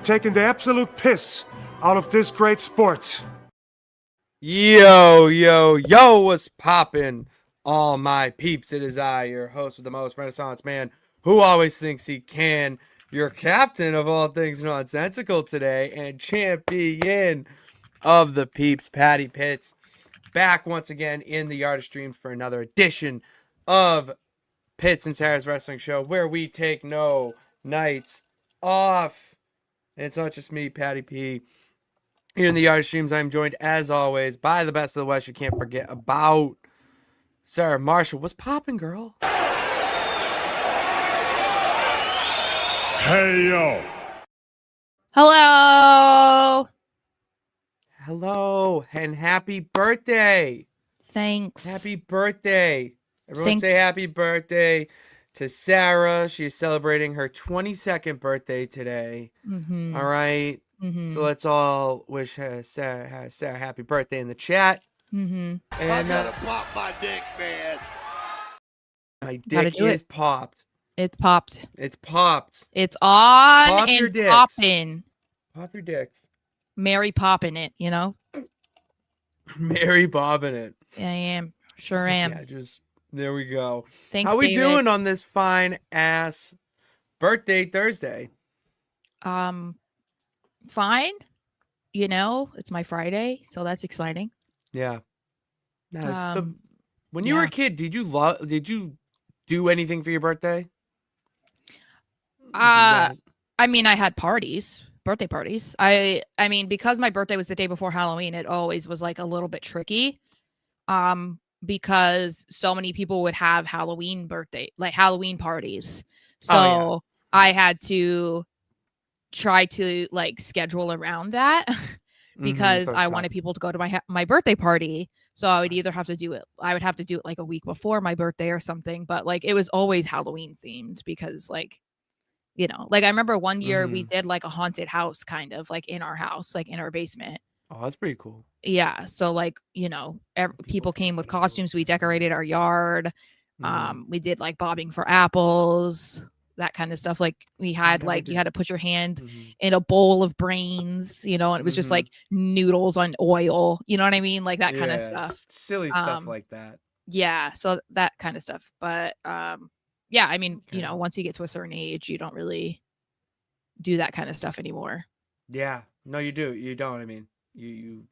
taking the absolute piss out of this great sport. Yo, what's poppin'? All my peeps, it is I, your host with the most, Renaissance man, who always thinks he can. Your captain of all things nonsensical today, and champion of the peeps, Patty Pitts, back once again in the Yard of Streams for another edition of Pitts and Sara's Wrestling Show, where we take no nights off. And it's not just me, Patty P. Here in the Yard Streams, I'm joined, as always, by the best of the West. You can't forget about Sara Marshall. What's poppin', girl? Hey, yo. Hello. Hello, and happy birthday. Thanks. Happy birthday. Everyone Thanks. say happy birthday to Sara. She is celebrating her 22nd birthday today. Mm-hmm. All right. Mm-hmm. So let's all wish Sara happy birthday in the chat. Mm-hmm. And I gotta pop my dick, man. my dick is popped. It's popped. It's popped. It's on Pop your and dicks. popping. Pop your dicks. Mary popping it, you know? Mary bobbing it. I am. Sure am. Yeah, there we go. Thanks, How we David. doing on this fine ass birthday Thursday? Fine. You know, it's my Friday, so that's exciting. Yeah. Um, When you were a yeah. kid, did you do anything for your birthday? I mean, I had birthday parties. I mean, because my birthday was the day before Halloween, it always was like a little bit tricky. Because so many people would have Halloween parties. So I had to try to like schedule around that because I wanted people to go to my birthday party. So I would either have to do it like a week before my birthday or something, but like it was always Halloween themed because like, you know, like I remember one year we did like a haunted house kind of like in our house, like in our basement. Oh, that's pretty cool. Yeah. So like, you know, people came with costumes. We decorated our yard. We did like bobbing for apples, that kind of stuff. Like we had like, you had to put your hand in a bowl of brains, you know, and it was just like noodles on oil, you know what I mean? Like that kind of stuff. Silly stuff like that. Yeah. So that kind of stuff. But yeah, I mean, you know, once you get to a certain age, you don't really do that kind of stuff anymore. Yeah. No, you do. You don't. I mean, you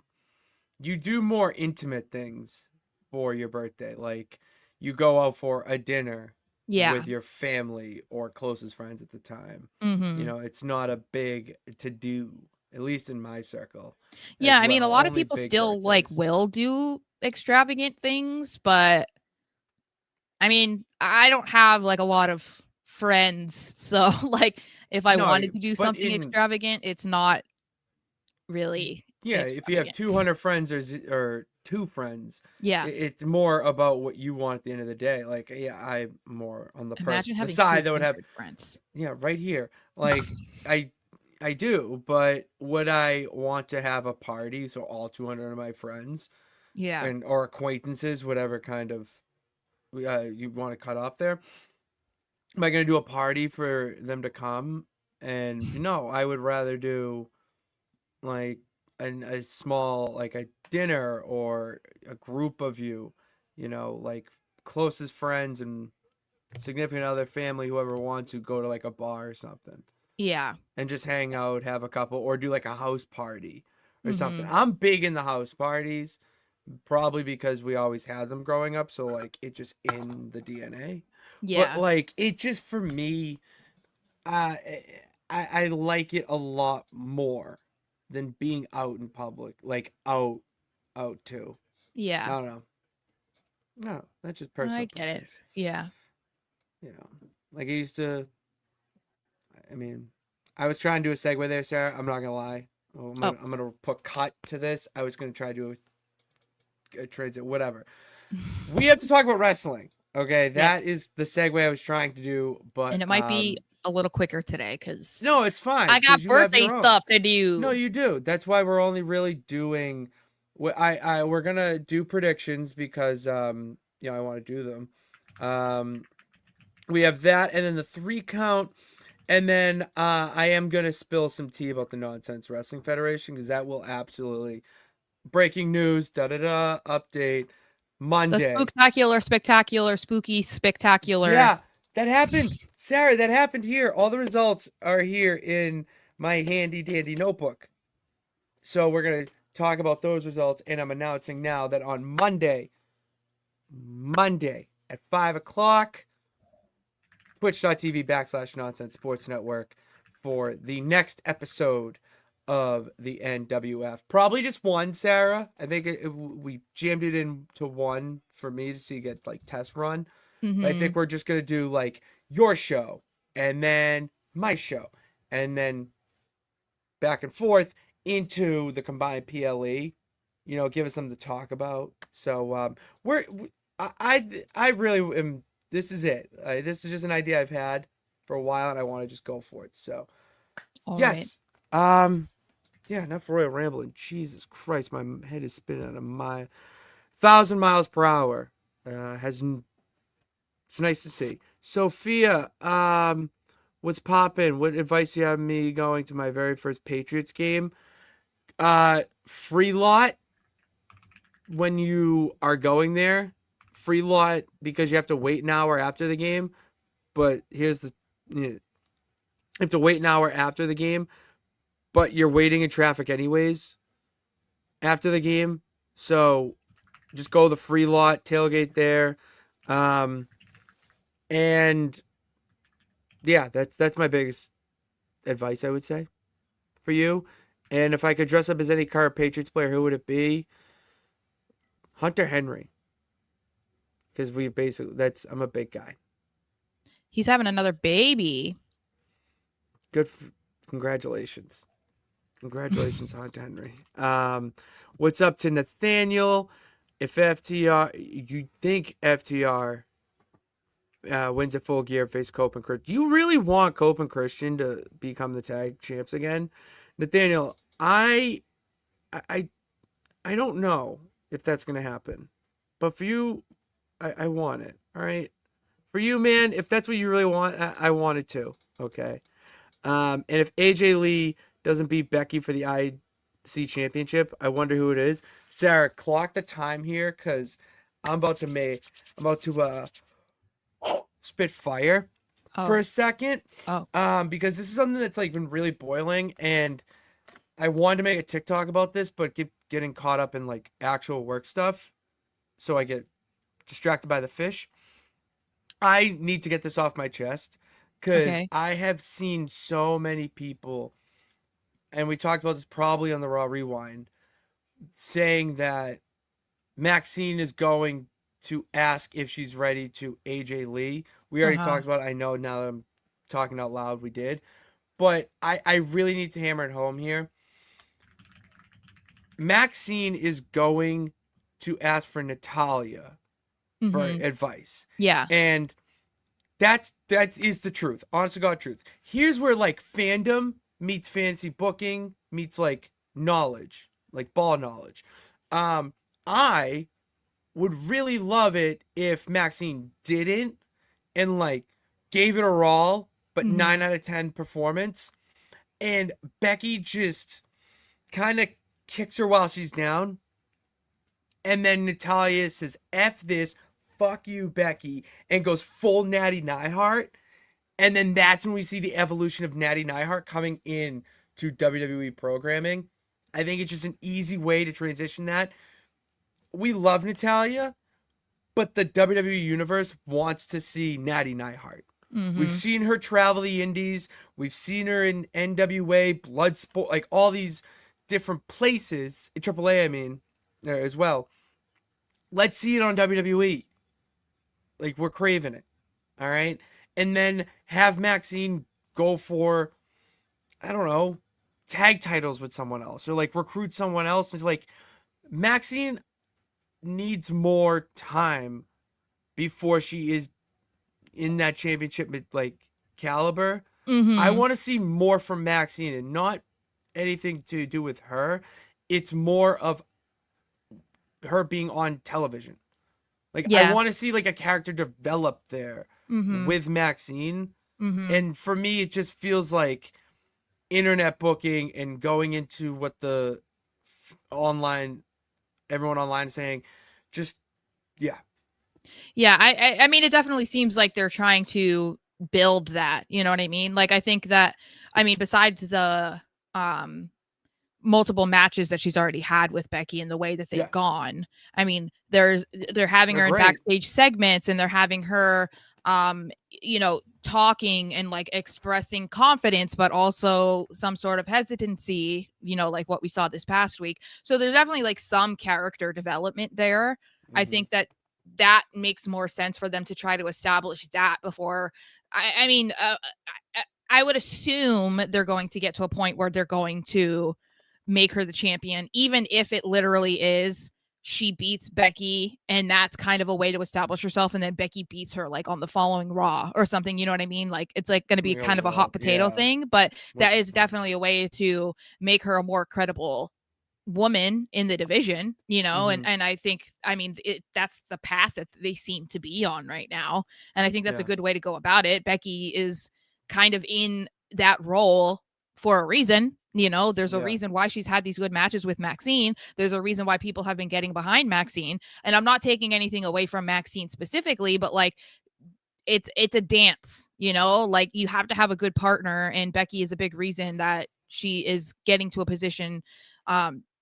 do more intimate things for your birthday. Like you go out for a dinner with your family or closest friends at the time. You know, it's not a big to do, at least in my circle. Yeah, I mean, a lot of people still like will do extravagant things, but I mean, I don't have like a lot of friends, so like if I wanted to do something extravagant, it's not really. Yeah, if you have 200 friends or two friends, yeah, it's more about what you want at the end of the day. Like, yeah, I'm more on the the side that would have friends. Yeah, right here. Like, I do, but would I want to have a party so all 200 of my friends, or acquaintances, whatever kind of you want to cut off there? Am I going to do a party for them to come? And no, I would rather do like a small, like a dinner or a group of you know, like closest friends and significant other, family, whoever wants to go to like a bar or something. Yeah. And just hang out, have a couple, or do like a house party or something. I'm big in the house parties, probably because we always had them growing up. So like it just in the DNA. Yeah. But like it just, for me, I like it a lot more than being out in public, like out too. Yeah. I don't know. No, that's just personal. I get it. Yeah. You know, like I used to. I mean, I was trying to do a segue there, Sara. I'm not gonna lie. I'm gonna put cut to this. I was gonna try to do a transit, whatever. We have to talk about wrestling. Okay, that is the segue I was trying to do, but it might be a little quicker today because no, it's fine. I got birthday stuff to do. No, you do. That's why we're only really doing. We're gonna do predictions because you know, I want to do them. We have that, and then the 3 count, And then I am going to spill some tea about the Nonsense Wrestling Federation because that will absolutely breaking news, update The Monday. spooktacular, spectacular, spooky, spectacular. Yeah, that happened. Sarah, that happened here. All the results are here in my handy dandy notebook. So we're going to talk about those results, and I'm announcing now that on Monday at 5 o'clock, twitch.tv/Nonsense Sports Network for the next episode of the NWF. Probably just one, Sarah. I think we jammed it into one for me to see get like test run. Mm-hmm. But I think we're just gonna do like your show and then my show and then back and forth into the combined PLE. You know, give us something to talk about. So I really am. This is it. This is just an idea I've had for a while, and I want to just go for it. So, All yes. right. Yeah, enough for Royal Rambling. Jesus Christ, my head is spinning at 1,000 miles per hour. It's nice to see. Sophia, what's poppin'? What advice do you have me going to my very first Patriots game? Free lot when you are going there. Free lot because you have to wait an hour after the game. But here's you have to wait an hour after the game, but you're waiting in traffic anyways after the game. So just go the free lot, tailgate there. And yeah, that's my biggest advice, I would say, for you. And if I could dress up as any current Patriots player, who would it be? Hunter Henry. Because I'm a big guy. He's having another baby. Congratulations. Congratulations, Hunter Henry. What's up to Nathaniel? If you think FTR wins at Full Gear, face Cope and Christian. Do you really want Cope and Christian to become the tag champs again? Nathaniel, I don't know if that's going to happen. But for you, I want it. All right? For you, man, if that's what you really want, I want it too. Okay? And if AJ Lee doesn't beat Becky for the IC championship, I wonder who it is. Sarah, clock the time here because I'm about to spit fire for a second. Because this is something that's like been really boiling, and I wanted to make a TikTok about this, but getting caught up in like actual work stuff, so I get distracted by the fish. I need to get this off my chest because I have seen so many people, and we talked about this probably on the Raw Rewind, saying that Maxine is going to ask if she's ready to AJ Lee. We already talked about it. I know now that I'm talking out loud, we did. But I really need to hammer it home here. Maxine is going to ask for Natalya for advice. Yeah. And that is the truth. Honest to God truth. Here's where like fandom meets fantasy booking meets like knowledge, like ball knowledge. I would really love it if Maxine didn't and like gave it a raw, but 9 out of 10 performance. And Becky just kind of kicks her while she's down. And then Natalya says, F this, fuck you, Becky, and goes full Natty Neidhart. And then that's when we see the evolution of Natty Neidhart coming in to WWE programming. I think it's just an easy way to transition that. We love Natalya, but the WWE universe wants to see Natty Neidhart. We've seen her travel the indies. We've seen her in NWA, Bloodsport, like all these different places, in AAA, I mean, as well. Let's see it on WWE. Like, we're craving it. All right? And then have Maxine go for, I don't know, tag titles with someone else. Or, like, recruit someone else. And, like, Maxine needs more time before she is in that championship, like, caliber. I want to see more from Maxine and not anything to do with her. It's more of her being on television. Like, I want to see like a character develop there with Maxine. And for me, it just feels like internet booking and going into what the everyone online is saying, just, yeah. Yeah, I mean, it definitely seems like they're trying to build that, you know what I mean? Like, I think that, I mean, besides the multiple matches that she's already had with Becky and the way that they've gone, I mean, they're having her in backstage segments, and they're having her, you know, talking and like expressing confidence, but also some sort of hesitancy, you know, like what we saw this past week. So there's definitely like some character development there. I think that makes more sense for them to try to establish that before. I mean, I would assume they're going to get to a point where they're going to make her the champion, even if it literally is she beats Becky and that's kind of a way to establish herself, and then Becky beats her like on the following Raw or something, you know what I mean? Like, it's like going to be kind of a hot potato thing, but that is definitely a way to make her a more credible woman in the division, you know. And I think, I mean, that's the path that they seem to be on right now, and I think that's a good way to go about it. Becky is kind of in that role for a reason, you know. There's a reason why she's had these good matches with Maxine. There's a reason why people have been getting behind Maxine, and I'm not taking anything away from Maxine specifically, but like, it's a dance, you know. Like, you have to have a good partner, and Becky is a big reason that she is getting to a position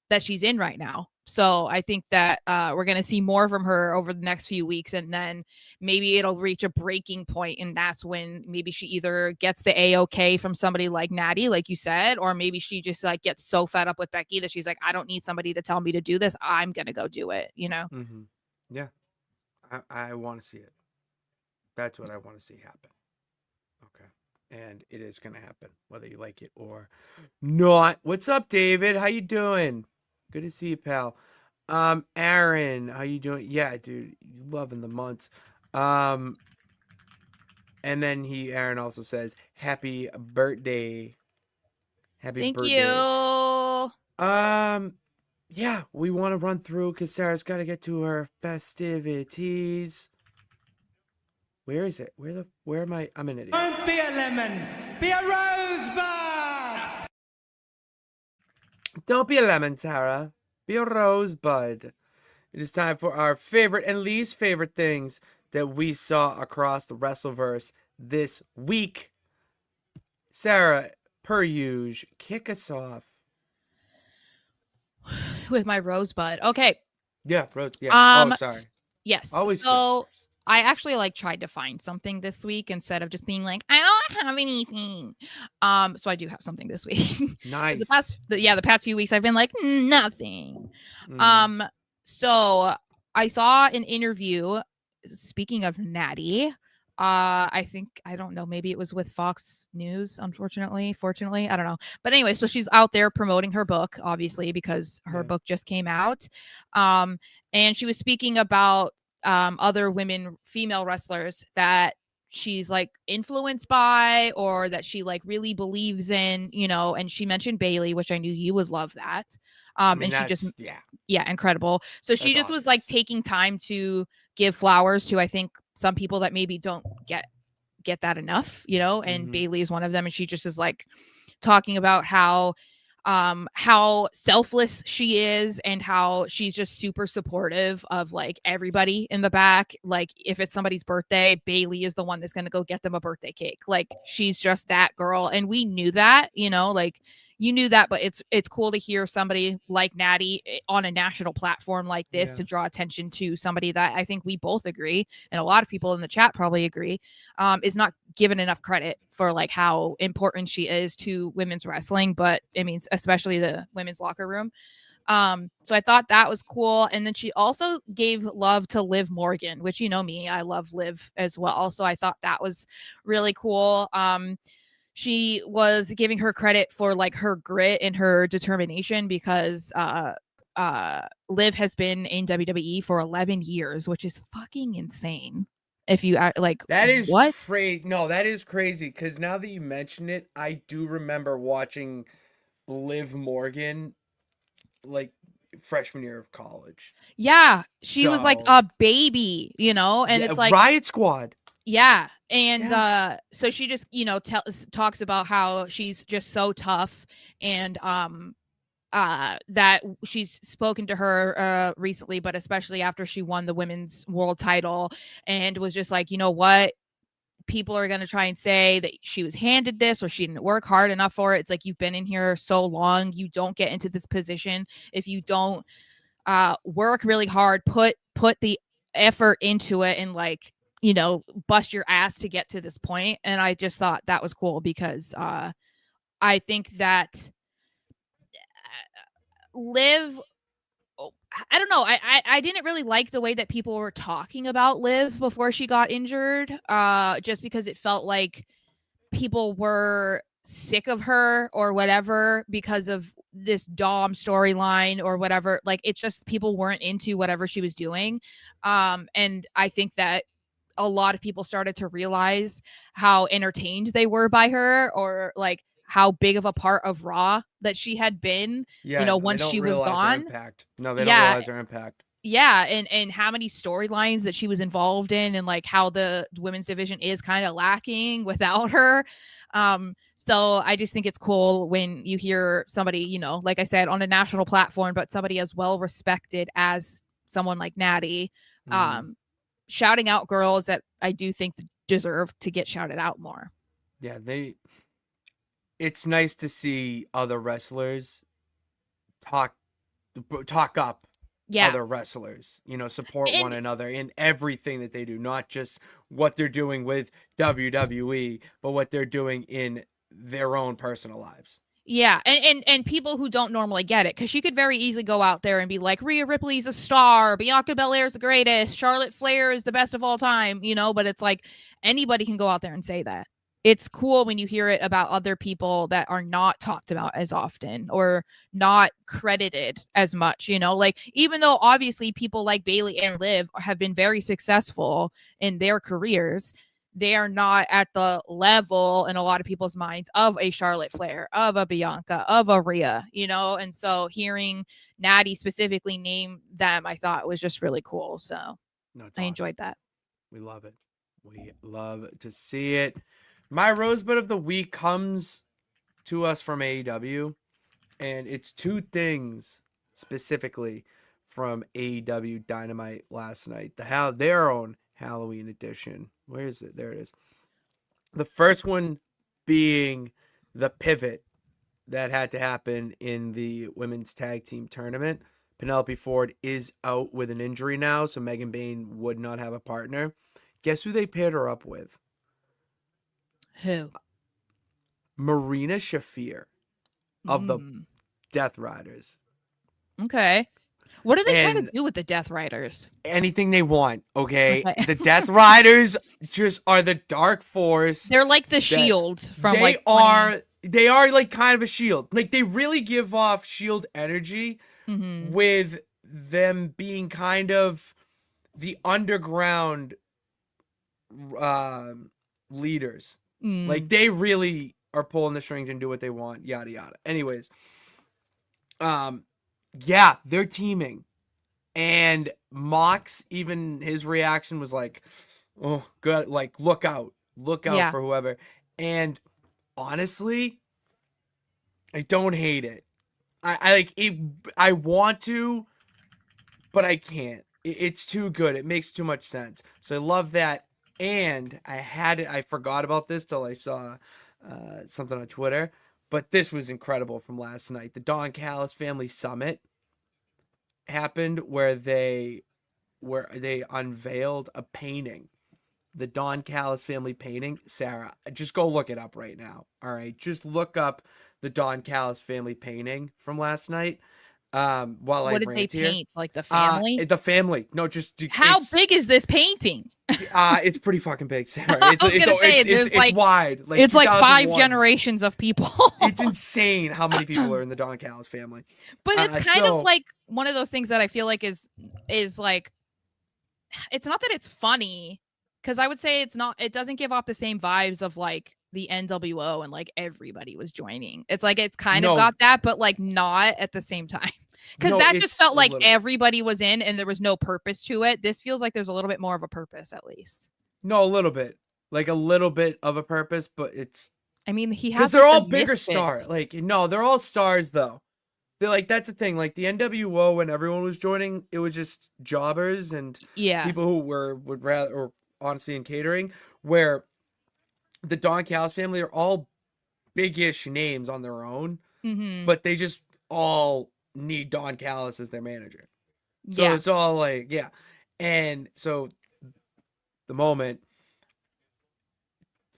that she's in right now. So I think that we're going to see more from her over the next few weeks, and then maybe it'll reach a breaking point, and that's when maybe she either gets the A-OK from somebody like Natty, like you said, or maybe she just like gets so fed up with Becky that she's like, I don't need somebody to tell me to do this. I'm going to go do it, you know? Yeah. I want to see it. That's what I want to see happen. Okay. And it is going to happen, whether you like it or not. What's up, David? How you doing? Good to see you, pal. Aaron, how you doing? Yeah, dude, loving the months. And then Aaron also says, happy birthday. Thank you. Yeah, we want to run through because Sarah's got to get to her festivities. Where is it? Where am I? I'm an idiot. Don't be a lemon, be a rosebud. Don't be a lemon, Sara. Be a rosebud. It is time for our favorite and least favorite things that we saw across the Wrestleverse this week. Sara, per usual, kick us off. With my rosebud. Okay. Yeah, yeah. Sorry. Yes. Always so I actually like tried to find something this week instead of just being like, I don't have anything. So I do have something this week. Nice. The past few weeks I've been like nothing. So I saw an interview, speaking of Natty. I think, I don't know, maybe it was with Fox News, fortunately, I don't know. But anyway, so she's out there promoting her book, obviously, because her book just came out. And she was speaking about other female wrestlers that she's like influenced by, or that she like really believes in, you know. And she mentioned Bailey, which I knew you would love that. And she just, incredible. So she just was like taking time to give flowers to, I think, some people that maybe don't get that enough, you know. And Bailey is one of them, and she just is like talking about how selfless she is, and how she's just super supportive of like everybody in the back. Like, if it's somebody's birthday, Bailey is the one that's going to go get them a birthday cake. Like, she's just that girl. And we knew that, you know, like, you knew that, but it's cool to hear somebody like Natty on a national platform like this to draw attention to somebody that I think we both agree, and a lot of people in the chat probably agree, is not given enough credit for like how important she is to women's wrestling, but I mean, especially the women's locker room. So I thought that was cool. And then she also gave love to Liv Morgan, which, you know me, I love Liv as well. So I thought that was really cool. She was giving her credit for like her grit and her determination, because Liv has been in WWE for 11 years, which is fucking insane. If you like, that is what? Crazy. No, that is crazy. Because now that you mention it, I do remember watching Liv Morgan like freshman year of college. Yeah, she was like a baby, you know. And it's like Riot Squad. Yeah. And so she just, talks about how she's just so tough, and that she's spoken to her recently, but especially after she won the women's world title, and was just like, you know what? People are going to try and say that she was handed this or she didn't work hard enough for it. It's like, you've been in here so long. You don't get into this position if you don't work really hard, put the effort into it, and bust your ass to get to this point. And I just thought that was cool, because I think that Liv, I don't know, I didn't really like the way that people were talking about Liv before she got injured, just because it felt like people were sick of her or whatever because of this Dom storyline or whatever. Like, it's just people weren't into whatever she was doing. And I think that a lot of people started to realize how entertained they were by her, or like how big of a part of Raw that she had been, once she was gone. No, they don't realize her impact. Yeah, and how many storylines that she was involved in, and like how the women's division is kind of lacking without her. So I just think it's cool when you hear somebody, like I said, on a national platform, but somebody as well respected as someone like Natty, shouting out girls that I do think deserve to get shouted out more. Yeah, it's nice to see other wrestlers talk up other wrestlers, support one another in everything that they do, not just what they're doing with WWE, but what they're doing in their own personal lives. Yeah, and people who don't normally get it, because she could very easily go out there and be like, Rhea Ripley's a star, Bianca Belair's the greatest, Charlotte Flair is the best of all time, but it's like anybody can go out there and say that. It's cool when you hear it about other people that are not talked about as often or not credited as much, like, even though obviously people like Bayley and Liv have been very successful in their careers, they are not at the level in a lot of people's minds of a Charlotte Flair, of a Bianca, of a Rhea, and so hearing Natty specifically name them, I thought was just really cool. So I enjoyed that. We love it. We love to see it. My Rosebud of the Week comes to us from AEW, and it's two things specifically from AEW Dynamite last night. Their own Halloween edition. Where is it? There it is. The first one being the pivot that had to happen in the women's tag team tournament. Penelope Ford is out with an injury now, so Megan Bayne would not have a partner. Guess who they paired her up with? Who? Marina Shafir of the Death Riders. Okay. What are they trying to do with the Death Riders? Anything they want, okay? The Death Riders just are the dark force. They're like the Shield from they are like kind of a Shield. Like, they really give off Shield energy with them being kind of the underground leaders. Like, they really are pulling the strings and do what they want, yada yada. Anyways, yeah, they're teaming. And Mox, even his reaction was like, oh, good, like, look out for whoever. And honestly, I don't hate it. I like it. I want to, but I can't. It's too good. It makes too much sense. So I love that. And I forgot about this till I saw something on Twitter. But this was incredible from last night. The Don Callis Family Summit happened where they unveiled a painting. The Don Callis family painting. Sarah, just go look it up right now. All right, just look up the Don Callis family painting from last night. What did they paint? Like the family? The family. No, just how big is this painting? It's pretty fucking big, Sarah. It's wide. Like, it's like 5 generations of people. It's insane how many people are in the Don Callis family. But it's kind of like one of those things that I feel like is like, it's not that it's funny, because I would say it doesn't give off the same vibes of like the NWO and like everybody was joining. It's like it's kind of got that, but like not at the same time. Because that just felt like everybody was in and there was no purpose to it. This feels like there's a little bit more of a purpose, at least. No, a little bit. Like a little bit of a purpose, but it's I mean, he because has they're like, all the bigger Misfits. stars. Like, no, they're all stars though. They're like, that's the thing. Like the NWO, when everyone was joining, it was just jobbers and Yeah. people who would rather, or honestly in catering, where the Don Callis family are all big-ish names on their own, Mm-hmm. but they just all need Don Callis as their manager. So Yeah. it's all like, yeah. And so the moment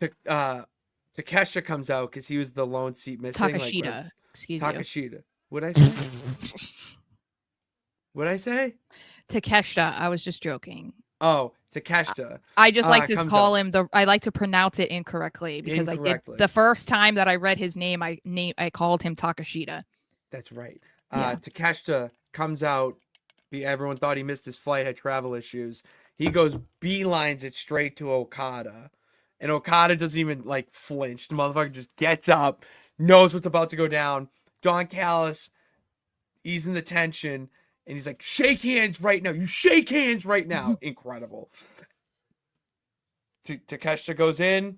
Takeshita comes out because he was the lone seat missing. Takeshita. Excuse you. Takeshita. What'd I say? What'd I say? Takeshita. I was just joking. Oh, Takeshita. I just like to comes call out. him I like to pronounce it incorrectly because I did the first time that I read his name, I called him Takeshita. That's right. Yeah. Takeshita comes out. Everyone thought he missed his flight, had travel issues. He goes beelines it straight to Okada. And Okada doesn't even like flinch. The motherfucker just gets up, knows what's about to go down. Don Callis easing the tension, and he's like, shake hands right now. You shake hands right now. Incredible. Takeshita goes in.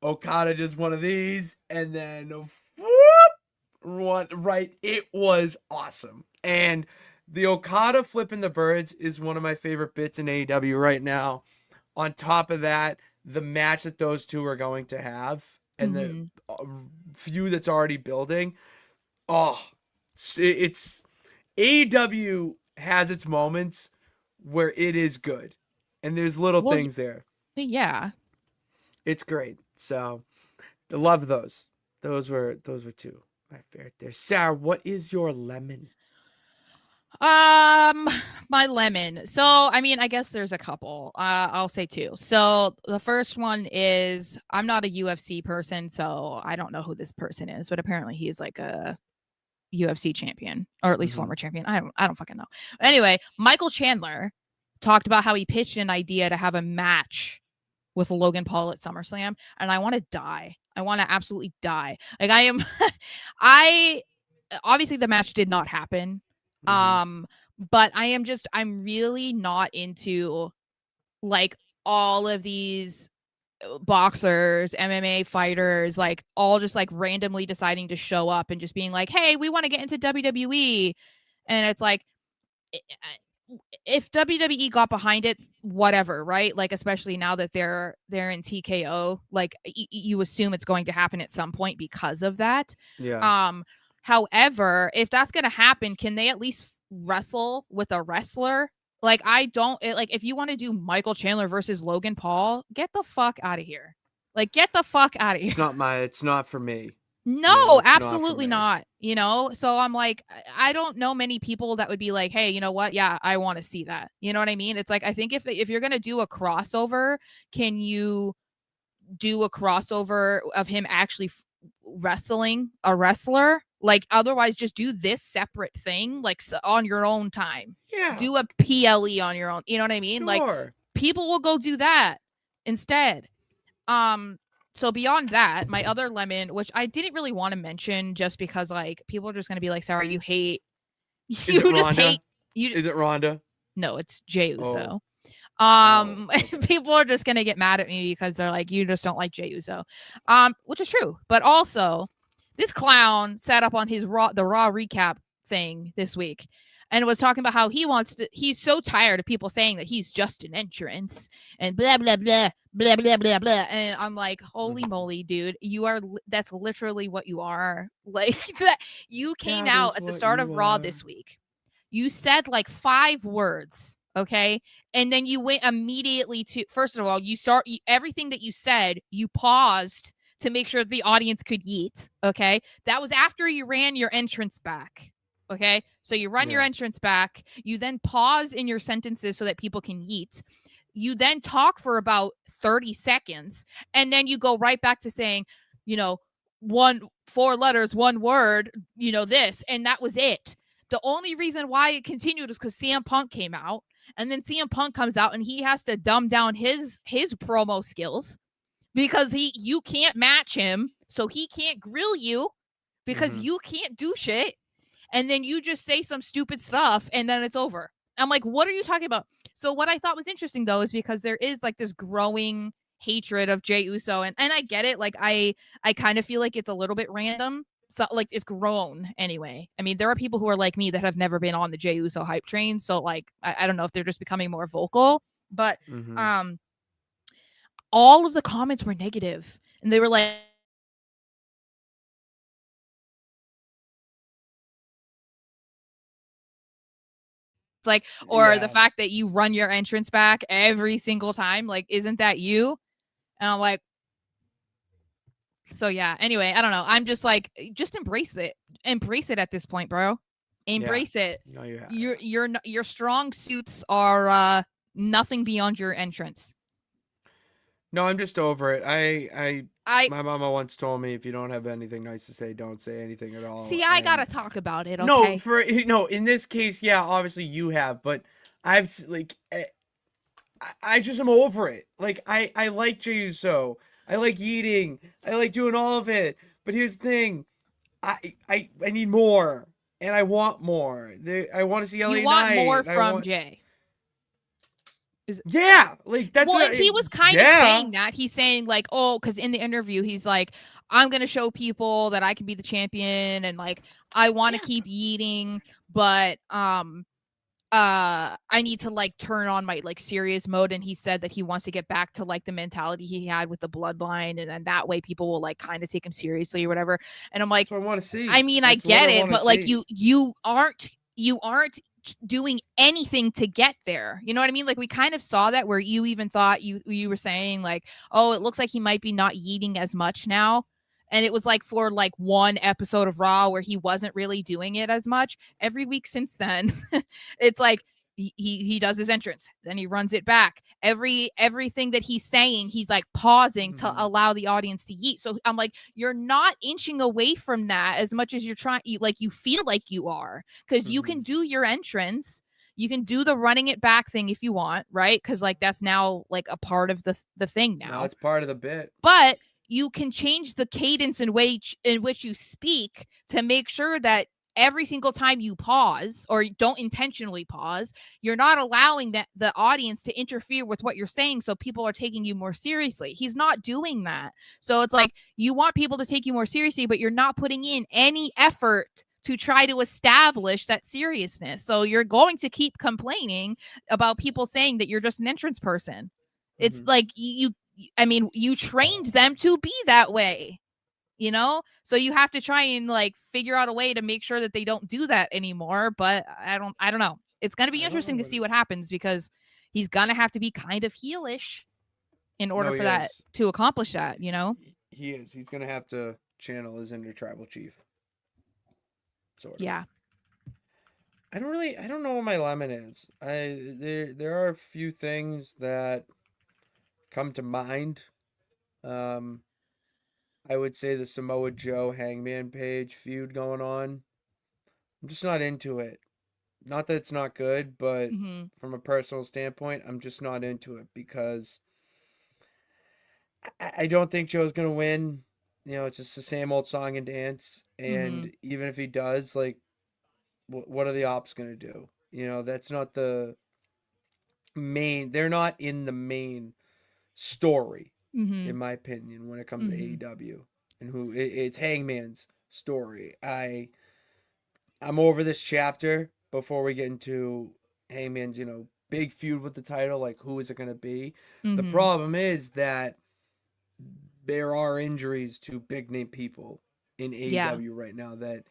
Okada does one of these, and then whoop, right. It was awesome. And the Okada flipping the birds is one of my favorite bits in AEW right now. On top of that, the match that those two are going to have and the feud that's already building. Oh, it's AEW has its moments where it is good. And there's little things there. Yeah. It's great. So I love those. Those were two my favorite there. Sarah, what is your lemon? My lemon. So, I mean, I guess there's a couple. I'll say two. So the first one is, I'm not a UFC person, so I don't know who this person is, but apparently he's like a UFC champion, or at least former champion. I don't fucking know. Anyway, Michael Chandler talked about how he pitched an idea to have a match with Logan Paul at SummerSlam, and I want to die. I want to absolutely die. Like obviously the match did not happen. But I'm really not into like all of these boxers, MMA fighters, like all just like randomly deciding to show up and just being like, hey, we want to get into WWE. And it's like, if WWE got behind it, whatever, right? Like, especially now that they're in TKO, like you assume it's going to happen at some point because of that. Yeah. However, if that's going to happen, can they at least wrestle with a wrestler? Like, if you want to do Michael Chandler versus Logan Paul, get the fuck out of here. Like, get the fuck out of here. It's not for me. No, absolutely not. You know, so I'm like, I don't know many people that would be like, hey, you know what? Yeah, I want to see that. You know what I mean? It's like, I think if you're going to do a crossover, can you do a crossover of him actually wrestling a wrestler? Like, otherwise just do this separate thing, like on your own time. Yeah. Do a PLE on your own. You know what I mean? Sure. Like, people will go do that instead. So beyond that, my other lemon, which I didn't really want to mention just because like people are just going to be like, Sarah, you hate. Is it Ronda? No, it's Jey Uso. Oh. People are just going to get mad at me because they're like, you just don't like Jey Uso. Which is true. But also, this clown sat up on the Raw recap thing this week and was talking about how he's so tired of people saying that he's just an entrance and blah, blah, blah, blah, blah, blah, blah. And I'm like, holy moly, dude, that's literally what you are. Like, that you came out at the start of Raw this week. You said like 5 words. Okay. And then you went immediately to, first of all, everything that you said, you paused to make sure the audience could yeet. Okay. That was after you ran your entrance back. Okay. So you run your entrance back. You then pause in your sentences so that people can yeet. You then talk for about 30 seconds. And then you go right back to saying, 4 letters, 1 word, this. And that was it. The only reason why it continued is because CM Punk came out. And then CM Punk comes out and he has to dumb down his promo skills because you can't match him. So he can't grill you because you can't do shit. And then you just say some stupid stuff and then it's over. I'm like, what are you talking about? So what I thought was interesting though is because there is like this growing hatred of Jey Uso, and I get it. Like I kind of feel like it's a little bit random. So like it's grown anyway. I mean, there are people who are like me that have never been on the Jey Uso hype train. So like I don't know if they're just becoming more vocal, but all of the comments were negative, and they were like, it's like, or the fact that you run your entrance back every single time, like, isn't that you? And I'm like, so yeah. Anyway, I don't know. I'm just like, just embrace it. Embrace it at this point, bro. Embrace it. No, you have. Your strong suits are nothing beyond your entrance. No, I'm just over it. My mama once told me if you don't have anything nice to say, don't say anything at all. See, I gotta talk about it. Okay? No, in this case, yeah, obviously you have, but I've like, I just am over it. Like I like Jey Uso. I like eating. I like doing all of it. But here's the thing, I need more, and I want more. I want to see LA You want Knight. more from Jay. Yeah, like that's well, he was kind of saying that. He's saying like, oh, because in the interview he's like, I'm gonna show people that I can be the champion, and like I want to keep eating, but I need to like turn on my like serious mode. And he said that he wants to get back to like the mentality he had with the bloodline, and then that way people will like kind of take him seriously or whatever. And I'm like, that's what I want to see. I mean, I get it, but like you aren't doing anything to get there. You know what I mean? Like we kind of saw that where you even thought you were saying like, oh, it looks like he might be not eating as much now. And it was like for like one episode of Raw where he wasn't really doing it as much. Every week since then, it's like he does his entrance, then he runs it back. Everything that he's saying, he's like pausing to allow the audience to eat. So I'm like, you're not inching away from that as much as you're trying. You feel like you are, because you can do your entrance. You can do the running it back thing if you want, right? Because like that's now like a part of the thing now. No, it's part of the bit. But you can change the cadence in which you speak to make sure that every single time you pause or don't intentionally pause, you're not allowing the audience to interfere with what you're saying, so people are taking you more seriously. He's not doing that. So it's like you want people to take you more seriously, but you're not putting in any effort to try to establish that seriousness. So you're going to keep complaining about people saying that you're just an entrance person. It's like you trained them to be that way, you know? So you have to try and like figure out a way to make sure that they don't do that anymore. But I don't know. It's going to be interesting to see what happens, because he's going to have to be kind of heelish in order for that to accomplish that, you know? He is. He's going to have to channel his inner tribal chief. Sort of. Yeah. I don't know what my lemon is. There are a few things that come to mind. I would say the Samoa Joe Hangman Page feud going on. I'm just not into it. Not that it's not good, but from a personal standpoint, I'm just not into it, because I don't think Joe's gonna win. You know, it's just the same old song and dance. And even if he does, like, what are the ops gonna do? You know, that's not the main. They're not in the main story, in my opinion, when it comes to AEW, and it's Hangman's story. I'm over this chapter before we get into Hangman's, big feud with the title. Like, who is it going to be? The problem is that there are injuries to big name people in AEW right now that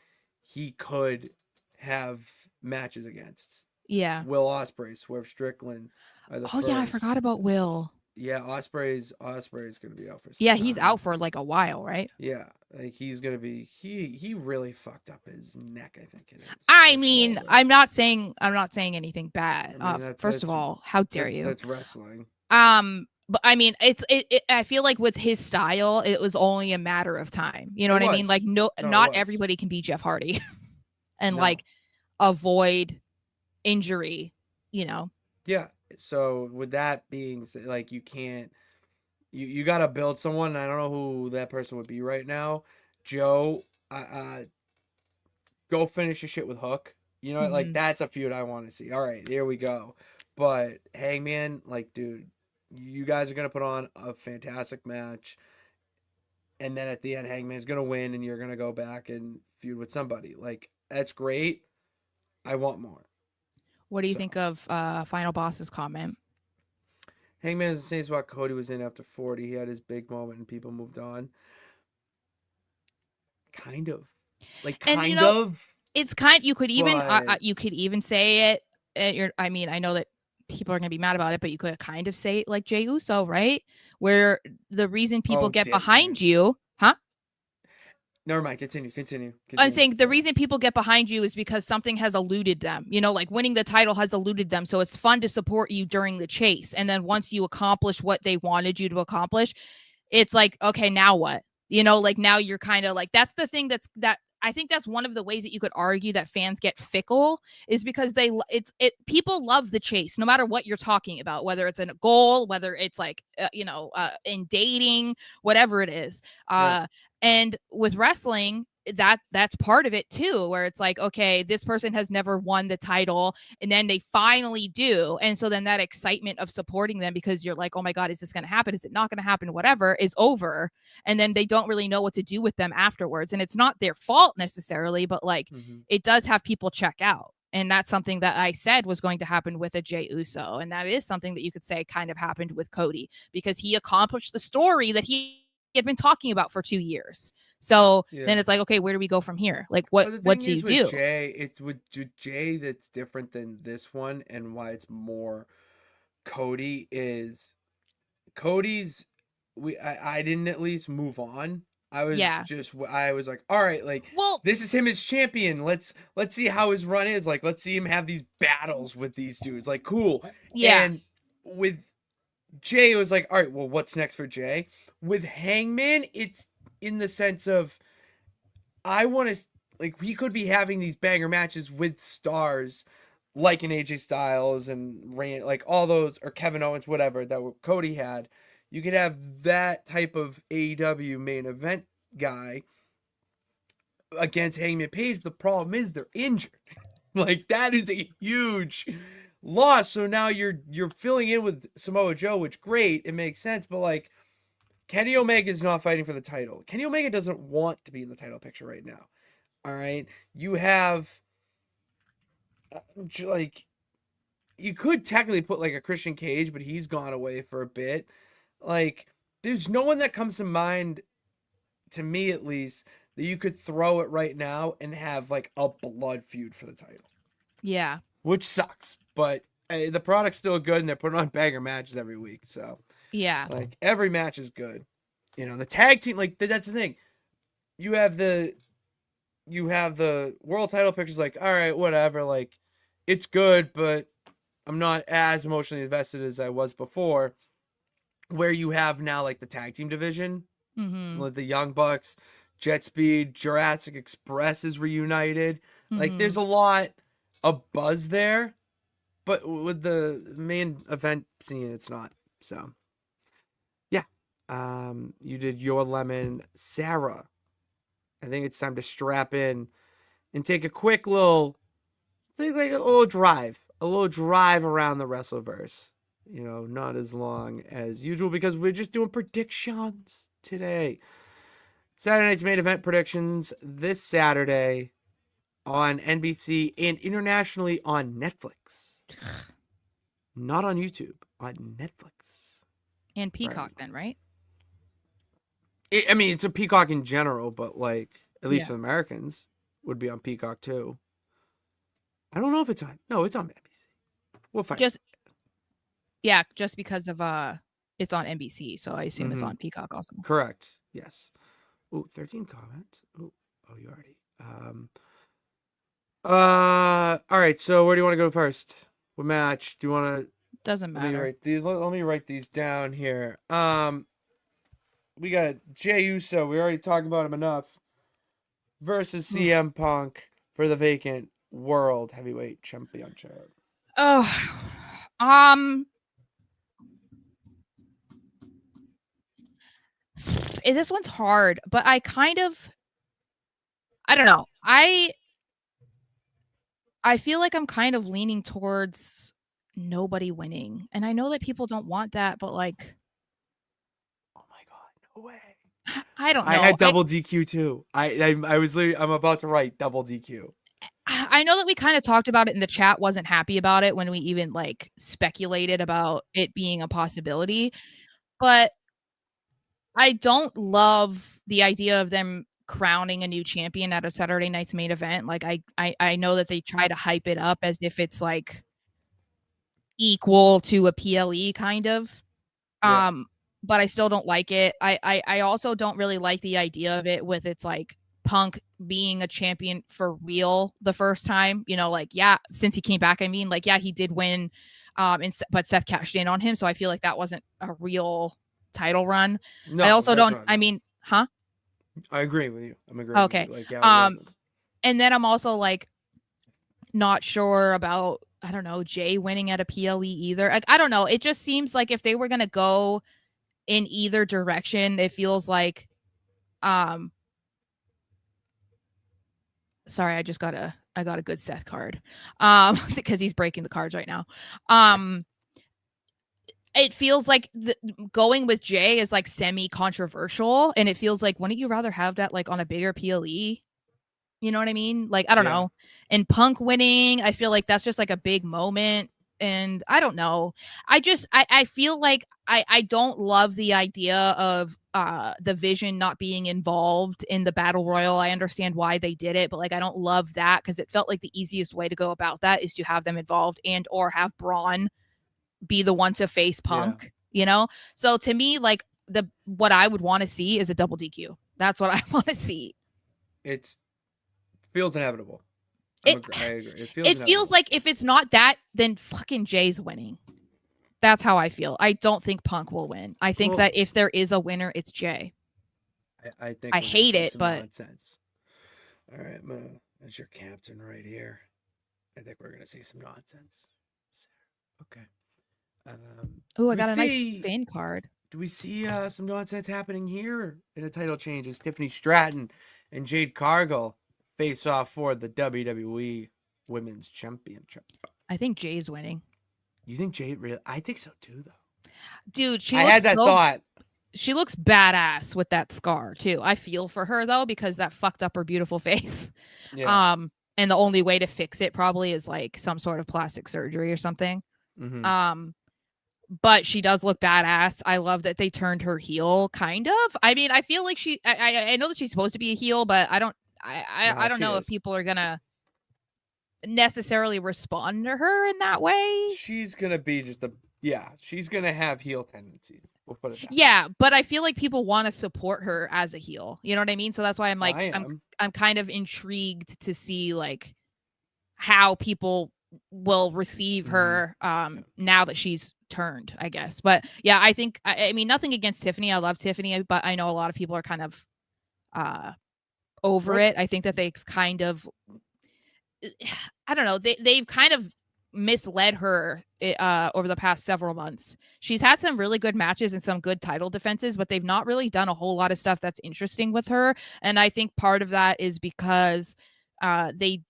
he could have matches against. Yeah. Will Ospreay, Swerve Strickland are the first. Yeah, I forgot about Will. Yeah, Ospreay's going to be out for some Yeah, time. he's out for like a while, right? Yeah, like he's going to be he really fucked up his neck, I think it is. I mean, I'm not saying anything bad. First of all, how dare you? That's wrestling. But I mean, I feel like with his style, it was only a matter of time. You know what I mean? Like not everybody can be Jeff Hardy and like avoid injury, you know? Yeah. So with that being said, like you can't, you got to build someone. I don't know who that person would be right now. Joe, go finish your shit with Hook. You know, like that's a feud I want to see. All right, here we go. But Hangman, like, dude, you guys are gonna put on a fantastic match, and then at the end, Hangman's gonna win, and you're gonna go back and feud with somebody. Like, that's great. I want more. What do you think of Final Boss's comment? Hangman is the same spot Cody was in after 40. He had his big moment, and people moved on. Kind of, like, kind of. It's you could even say it. I mean, I know that people are gonna be mad about it, but you could kind of say it like Jey Uso, right? Where the reason people get behind you, huh? Never mind. Continue. I'm saying the reason people get behind you is because something has eluded them. You know, like winning the title has eluded them. So it's fun to support you during the chase. And then once you accomplish what they wanted you to accomplish, it's like, okay, now what? You know, like now you're kind of like, that's the thing that I think that's one of the ways that you could argue that fans get fickle is because people love the chase, no matter what you're talking about, whether it's in a goal, whether it's like, in dating, whatever it is. And with wrestling, that's part of it too, where it's like, okay, this person has never won the title and then they finally do. And so then that excitement of supporting them because you're like, oh my God, is this going to happen? Is it not going to happen? Whatever is over. And then they don't really know what to do with them afterwards. And it's not their fault necessarily, but like it does have people check out. And that's something that I said was going to happen with a Jey Uso. And that is something that you could say kind of happened with Cody because he accomplished the story that he had been talking about for 2 years. So then it's like, okay, where do we go from here? Like, what do you do? It's with Jey that's different than this one, and why it's more Cody is Cody's. I didn't at least move on. I was like, all right, like, well, this is him as champion. Let's see how his run is. Like, let's see him have these battles with these dudes. Like, cool. Yeah. And with Jey, it was like, all right, well, what's next for Jey? With Hangman, it's in the sense of I want to, like, we could be having these banger matches with stars like an AJ Styles and like all those, or Kevin Owens, whatever, that Cody had. You could have that type of AEW main event guy against Hangman Page. The problem is they're injured. Like, that is a huge loss. So now you're filling in with Samoa Joe, which great, it makes sense, but like Kenny Omega is not fighting for the title. Kenny Omega doesn't want to be in the title picture right now. All right, you have like, you could technically put like a Christian Cage, but he's gone away for a bit. Like, there's no one that comes to mind, to me at least, that you could throw it right now and have like a blood feud for the title. Yeah. Which sucks, but the product's still good and they're putting on banger matches every week. So, yeah. Like, every match is good. You know, the tag team, like, that's the thing. You have the world title pictures, like, all right, whatever. Like, it's good, but I'm not as emotionally invested as I was before. Where you have now, like, the tag team division, with the Young Bucks, Jet Speed, Jurassic Express is reunited. Like, there's a lot of buzz there, but with the main event scene, it's not. So, yeah. You did your lemon, Sara. I think it's time to strap in and take a quick little drive around the Wrestleverse. You know, not as long as usual because we're just doing predictions today. Saturday night's main event predictions this Saturday on NBC and internationally on Netflix. Not on YouTube, on Netflix. And Peacock then, right? I mean, it's a Peacock in general, but like, at least for Americans, would be on Peacock too. I don't know if it's on. No, it's on NBC. We'll find out. Yeah, just because of it's on NBC, so I assume it's on Peacock also. Correct. Yes. Ooh, 13 comments. Oh, you already. All right. So where do you want to go first? What match do you want to? Doesn't matter. Let me write these down here. We got Jey Uso. We already talked about him enough. Versus CM Punk for the vacant World Heavyweight Championship. This one's hard, but I don't know. I feel like I'm kind of leaning towards nobody winning. And I know that people don't want that, but like, Oh my God, no way. I don't know. I had double DQ too. I was literally, I'm about to write double DQ. I know that we kind of talked about it in the chat, wasn't happy about it when we even like speculated about it being a possibility, but I don't love the idea of them crowning a new champion at a Saturday night's main event. Like I know that they try to hype it up as if it's like equal to a PLE kind of. Yeah. But I still don't like it. I also don't really like the idea of it with its like Punk being a champion for real the first time. You know, like yeah, since he came back, I mean, like yeah, he did win, but Seth cashed in on him, so I feel like that wasn't a real title run. No, I also that's don't. not, I no. mean, huh? I agree with you. I'm agreeing Okay. with you. Like, yeah, it wasn't. And then I'm also like not sure about I don't know Jay winning at a PLE either. Like I don't know. It just seems like if they were gonna go in either direction, it feels like sorry, I got a good Seth card. Because he's breaking the cards right now. It feels like going with Jay is like semi-controversial, and it feels like wouldn't you rather have that like on a bigger PLE? You know what I mean? Like, I don't know. And Punk winning, I feel like that's just like a big moment. And I don't know. I feel like I don't love the idea of the Vision not being involved in the battle royal. I understand why they did it, but like I don't love that because it felt like the easiest way to go about that is to have them involved and or have Braun be the one to face Punk, you know? So to me, like what I would want to see is a double DQ. That's what I want to see. It feels inevitable. I agree. It feels like if it's not that, then fucking Jay's winning. That's how I feel. I don't think Punk will win. I think that if there is a winner, it's Jay. I think I hate it, but nonsense. All right, that's your captain right here. I think we're gonna see some nonsense. Okay. Oh, I got a nice fan card. Do we see some nonsense happening here in a title change as Tiffany Stratton and Jade Cargill face off for the WWE Women's Championship? I think Jay's winning. You think Jade really? I think so too, though. Dude, I had that thought. She looks badass with that scar too. I feel for her though because that fucked up her beautiful face. Yeah. And the only way to fix it probably is like some sort of plastic surgery or something. Mm-hmm. But she does look badass. I love that they turned her heel, kind of. I mean, I feel like I know that she's supposed to be a heel, but I don't know if people are gonna necessarily respond to her in that way. She's gonna be she's gonna have heel tendencies. We'll put it that way. Yeah, but I feel like people want to support her as a heel. You know what I mean? So that's why I'm like I'm kind of intrigued to see like how people will receive her now that she's turned, I guess. But yeah, I think I mean nothing against Tiffany. I love Tiffany, but I know a lot of people are kind of over it. I think that they've kind of I don't know, they've kind of misled her over the past several months. She's had some really good matches and some good title defenses, but they've not really done a whole lot of stuff that's interesting with her. And I think part of that is because they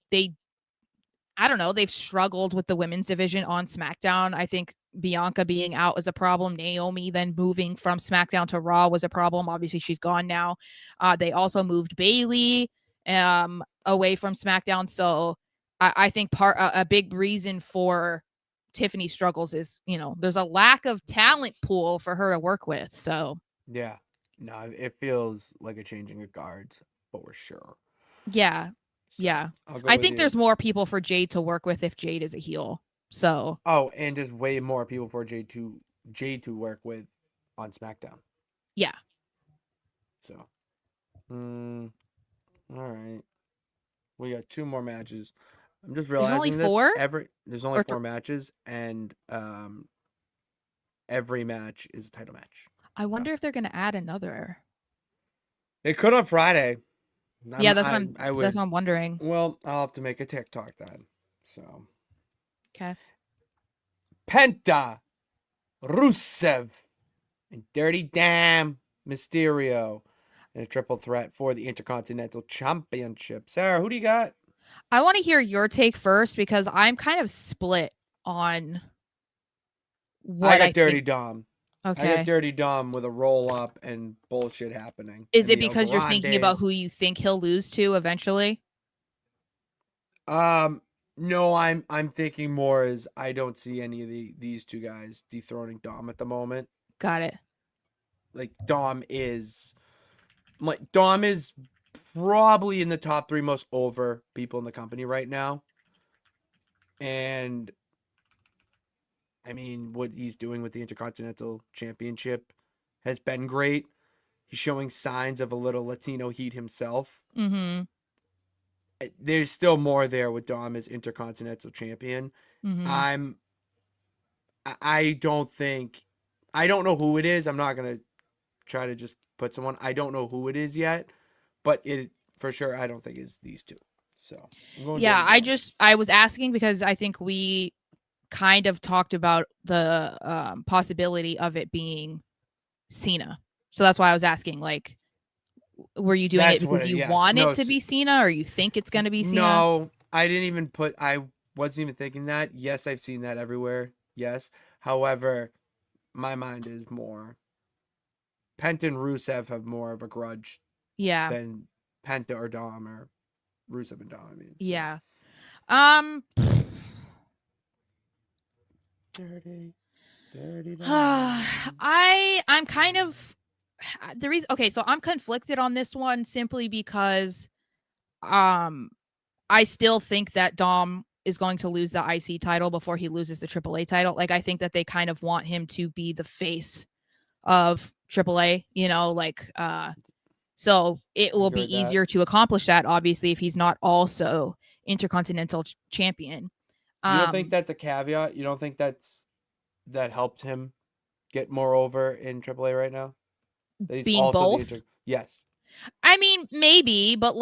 I don't know, they've struggled with the women's division on SmackDown. I think Bianca being out is a problem. Naomi then moving from SmackDown to Raw was a problem. Obviously, she's gone now. They also moved Bayley away from SmackDown. So I think a big reason for Tiffany's struggles is, you know, there's a lack of talent pool for her to work with. So yeah, no, it feels like a changing of guards for sure. Yeah. So yeah. I think there's more people for Jade to work with if Jade is a heel. So and just way more people for Jade to work with on SmackDown. Yeah. So all right. We got 2 more matches. I'm just realizing there's only 4? There's only 4 matches, and every match is a title match. I wonder if they're gonna add another. They could on Friday. Yeah, that's what I'm wondering. Well, I'll have to make a TikTok then. So okay. Penta, Rusev, and Dirty Damn Mysterio in a triple threat for the Intercontinental Championship. Sarah, who do you got? I want to hear your take first because I'm kind of split on what I got Dirty think. Dom. Okay. I got Dirty Dom with a roll up and bullshit happening. Is it because you're thinking about who you think he'll lose to eventually? No, I'm thinking more is I don't see any of these two guys dethroning Dom at the moment. Got it. Like Dom is probably in the top 3 most over people in the company right now. And I mean, what he's doing with the Intercontinental Championship has been great. He's showing signs of a little Latino heat himself. Mm-hmm. There's still more there with Dom as Intercontinental Champion. Mm-hmm. I don't know who it is. I'm not gonna try to just put someone. I don't know who it is yet, but it for sure I don't think it's these two. So I'm going I was asking because I think we kind of talked about the possibility of it being Cena. So that's why I was asking, like, were you doing it because you want it to be Cena or you think it's going to be Cena? No, I wasn't even thinking that. Yes, I've seen that everywhere. Yes. However, my mind is more Penta and Rusev have more of a grudge than Penta or Dom or Rusev and Dom. I mean, so. Yeah. Dirty Dom. I'm kind of the reason. Okay, so I'm conflicted on this one simply because I still think that Dom is going to lose the IC title before he loses the AAA title. Like, I think that they kind of want him to be the face of AAA, so it will be easier to accomplish that, obviously, if he's not also Intercontinental Champion. You don't think that's a caveat? You don't think that helped him get more over in AAA right now? That he's being also both? Yes. I mean, maybe, but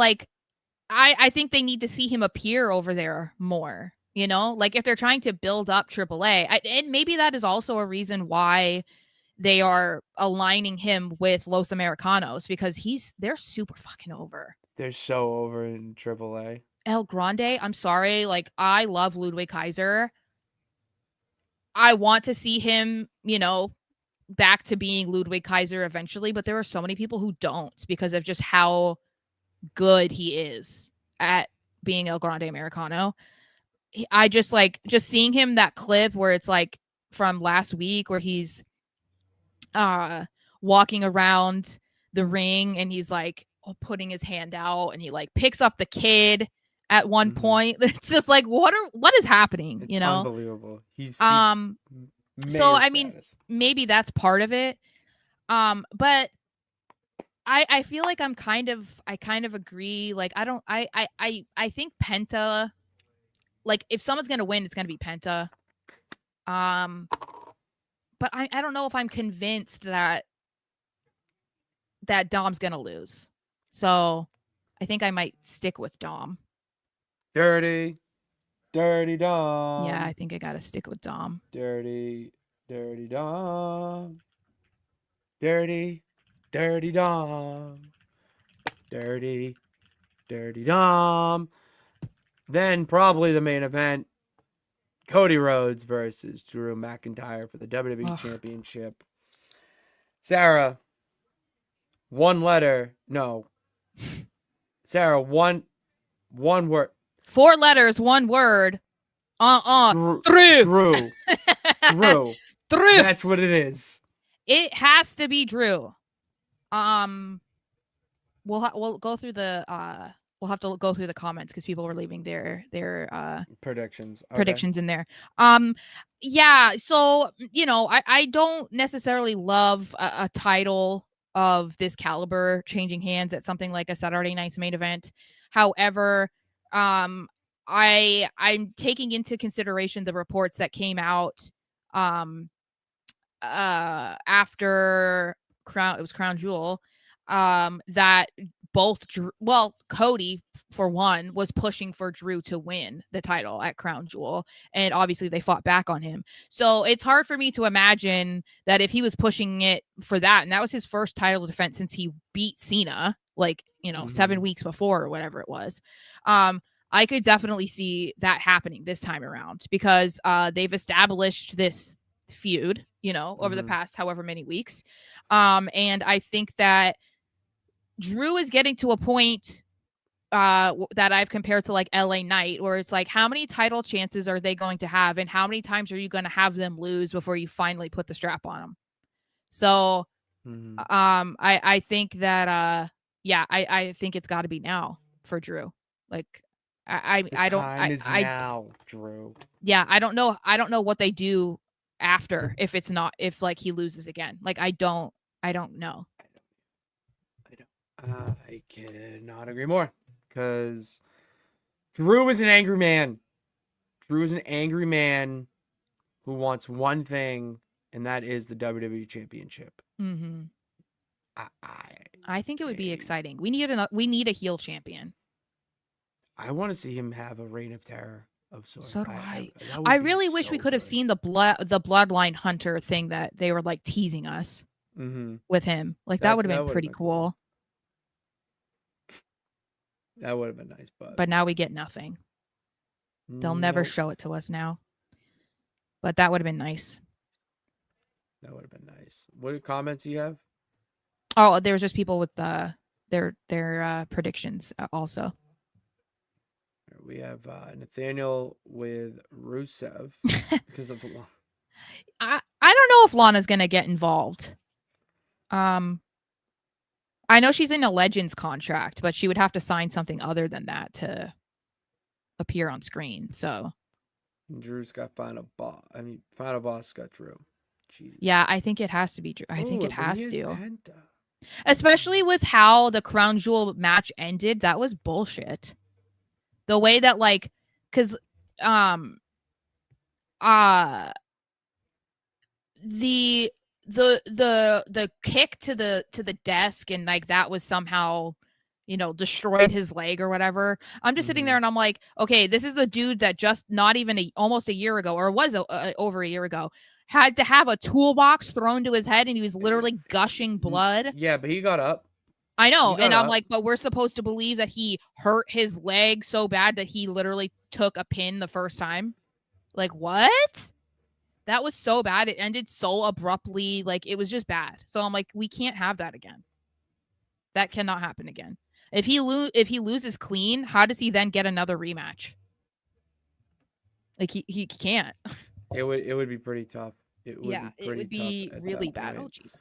I think they need to see him appear over there more. If they're trying to build up AAA, and maybe that is also a reason why they are aligning him with Los Americanos, because they're super fucking over. They're so over in AAA. El Grande, I'm sorry. I love Ludwig Kaiser. I want to see him, back to being Ludwig Kaiser eventually, but there are so many people who don't because of just how good he is at being El Grande Americano. I just seeing him, that clip where it's from last week where he's walking around the ring and he's putting his hand out and he picks up the kid at one point. It's just what is happening? It's unbelievable. So I mean, maybe that's part of it. But I feel like I kind of agree. I think Penta, if someone's gonna win, it's gonna be Penta. But I don't know if I'm convinced that Dom's gonna lose. So I think I might stick with Dom. Dirty Dom. Yeah, I think I gotta stick with Dom. Dirty Dom. Dirty Dom. Dirty Dom. Then probably the main event, Cody Rhodes versus Drew McIntyre for the WWE Championship. Sara, one letter. No. Sara, one word. 4 letters, 1 word. Drew. Drew. Drew. That's what it is. It has to be Drew. We'll go through the we'll have to go through the comments because people were leaving their predictions in there. Yeah, so I don't necessarily love a title of this caliber changing hands at something like a Saturday night's main event. However, I'm taking into consideration the reports that came out after Crown Jewel, that Cody, for one, was pushing for Drew to win the title at Crown Jewel, and obviously they fought back on him. So it's hard for me to imagine that if he was pushing it for that, and that was his first title defense since he beat Cena, 7 weeks before or whatever it was. I could definitely see that happening this time around because they've established this feud, over the past however many weeks. And I think that Drew is getting to a point that I've compared to like LA Knight, where it's like, how many title chances are they going to have, and how many times are you going to have them lose before you finally put the strap on them? So, I think that, I think it's got to be now for Drew. Like, I don't. Time is now, Drew. Yeah, I don't know what they do after if like he loses again. Like, I don't know. I cannot agree more, because Drew is an angry man. Drew is an angry man who wants one thing, and that is the WWE Championship. Mm-hmm. I think it would be exciting. We need a heel champion. I want to see him have a reign of terror of sorts. So do I. I really wish we could have seen the bloodline hunter thing that they were like teasing us with him. Like that would have been pretty cool. That would have been nice, but now we get nothing. They'll never show it to us now. But that would have been nice. That would have been nice. What comments do you have? Oh, there was just people with their predictions also. We have Nathaniel with Rusev because of Lana. I don't know if Lana's gonna get involved. I know she's in a Legends contract, but she would have to sign something other than that to appear on screen. So Drew's got Final Boss got Drew. Jeez. Yeah, I think it has to be Drew. I think it has to. Penta. Especially with how the Crown Jewel match ended. That was bullshit. The way that because the kick to the desk and like that was somehow destroyed his leg or whatever. I'm just sitting there and I'm like, okay, this is the dude that just not even almost a year ago, or was over a year ago, had to have a toolbox thrown to his head and he was literally gushing blood. Yeah, but he got up. I know. And I'm like, but we're supposed to believe that he hurt his leg so bad that he literally took a pin the first time. Like, what? That was so bad. It ended so abruptly. Like, it was just bad. So I'm like, we can't have that again. That cannot happen again. If he loses clean, how does he then get another rematch? Like, he can't. It would be pretty tough. It would be really bad. Oh, jeez.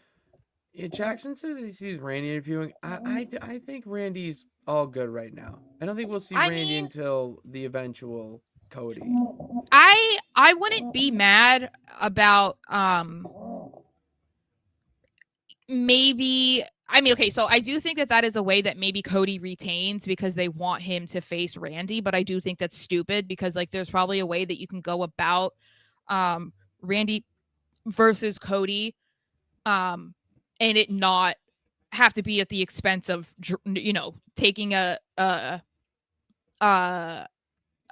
Yeah, Jackson says he sees Randy interviewing. I think Randy's all good right now. I don't think we'll see Randy until the eventual Cody. I wouldn't be mad about maybe. I mean, okay, so I do think that is a way that maybe Cody retains because they want him to face Randy, but I do think that's stupid because like there's probably a way that you can go about Randy versus Cody and it not have to be at the expense of taking a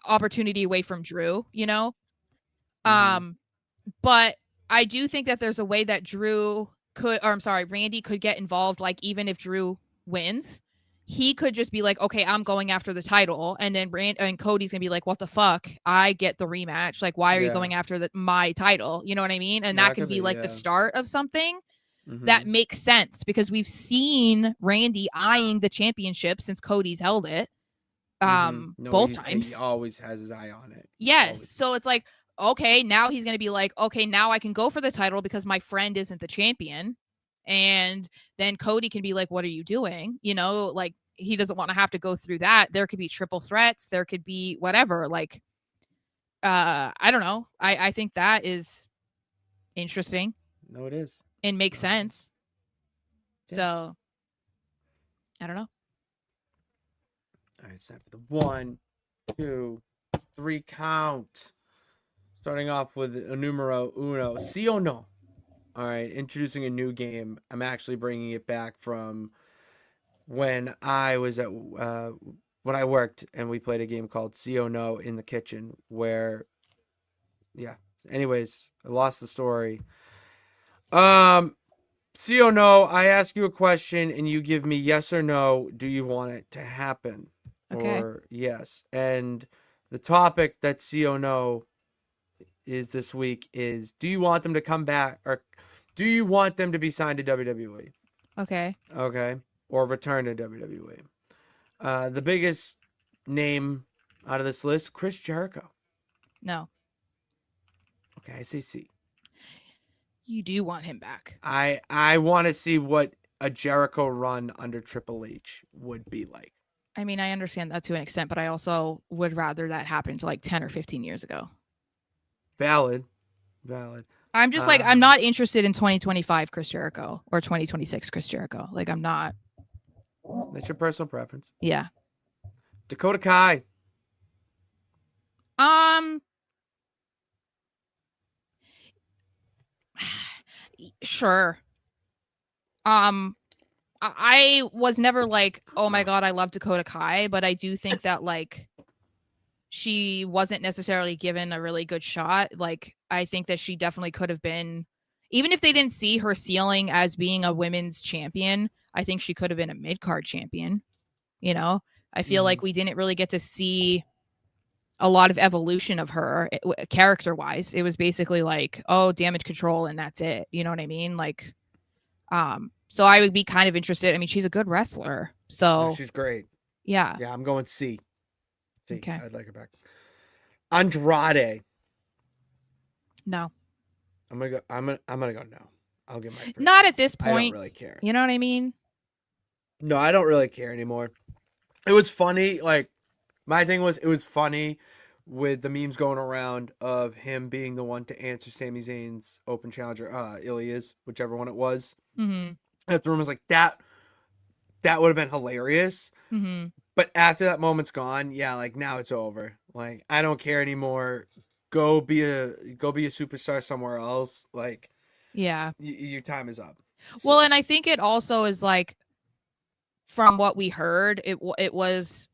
opportunity away from Drew, but I do think that there's a way that Randy could get involved. Like, even if Drew wins, he could just be like, okay, I'm going after the title. And then and Cody's gonna be like, what the fuck? I get the rematch. Like, why are you going after my title? You know what I mean? And that could be like the start of something that makes sense because we've seen Randy eyeing the championship since Cody's held it. Both times. He always has his eye on it. Yes. Always. So it's like, okay, now he's going to be like, okay, now I can go for the title because my friend isn't the champion. And then Cody can be like, what are you doing? Like he doesn't want to have to go through that. There could be triple threats. There could be whatever. Like, I don't know. I think that is interesting. No, it is. And makes sense. Yeah. So, I don't know. All right, it's time for the 1, 2, 3 count. Starting off with a numero uno, sí o no. All right, introducing a new game. I'm actually bringing it back from when I was at when I worked and we played a game called sí o no in the kitchen. Where, yeah. Anyways, I lost the story. Sí o no. I ask you a question and you give me yes or no. Do you want it to happen? Okay. Or yes. And the topic that CO is this week is, do you want them to come back, or do you want them to be signed to WWE? Okay. Okay. Or return to WWE. The biggest name out of this list, Chris Jericho. No. Okay, I say C. You do want him back. I want to see what a Jericho run under Triple H would be like. I mean, I understand that to an extent, but I also would rather that happened like 10 or 15 years ago. Valid. I'm just like, I'm not interested in 2025 Chris Jericho or 2026 Chris Jericho. Like, I'm not. That's your personal preference. Yeah. Dakota Kai. Sure. I was never like, oh my God, I love Dakota Kai, but I do think that like she wasn't necessarily given a really good shot. Like, I think that she definitely could have been, even if they didn't see her ceiling as being a women's champion, I think she could have been a mid-card champion. You know, I feel like we didn't really get to see a lot of evolution of her character wise. It was basically like, oh, damage control, and that's it. You know what I mean? Like, so I would be kind of interested. I mean, she's a good wrestler. So She's great. Yeah. Yeah, I'm going C. Okay. I'd like her back. Andrade. No. I'm gonna go no. I'll get my first Not no. at this point. I don't really care. You know what I mean? No, I don't really care anymore. It was funny. Like, my thing was, it was funny with the memes going around of him being the one to answer Sami Zayn's open challenger, Ilya's, whichever one it was. Mm-hmm. And the room was like, that would have been hilarious. Mm-hmm. But after that moment's gone, yeah, like, now it's over. Like, I don't care anymore. Go be a superstar somewhere else. Like, Yeah. your time is up. So. Well, and I think it also is like, from what we heard, it was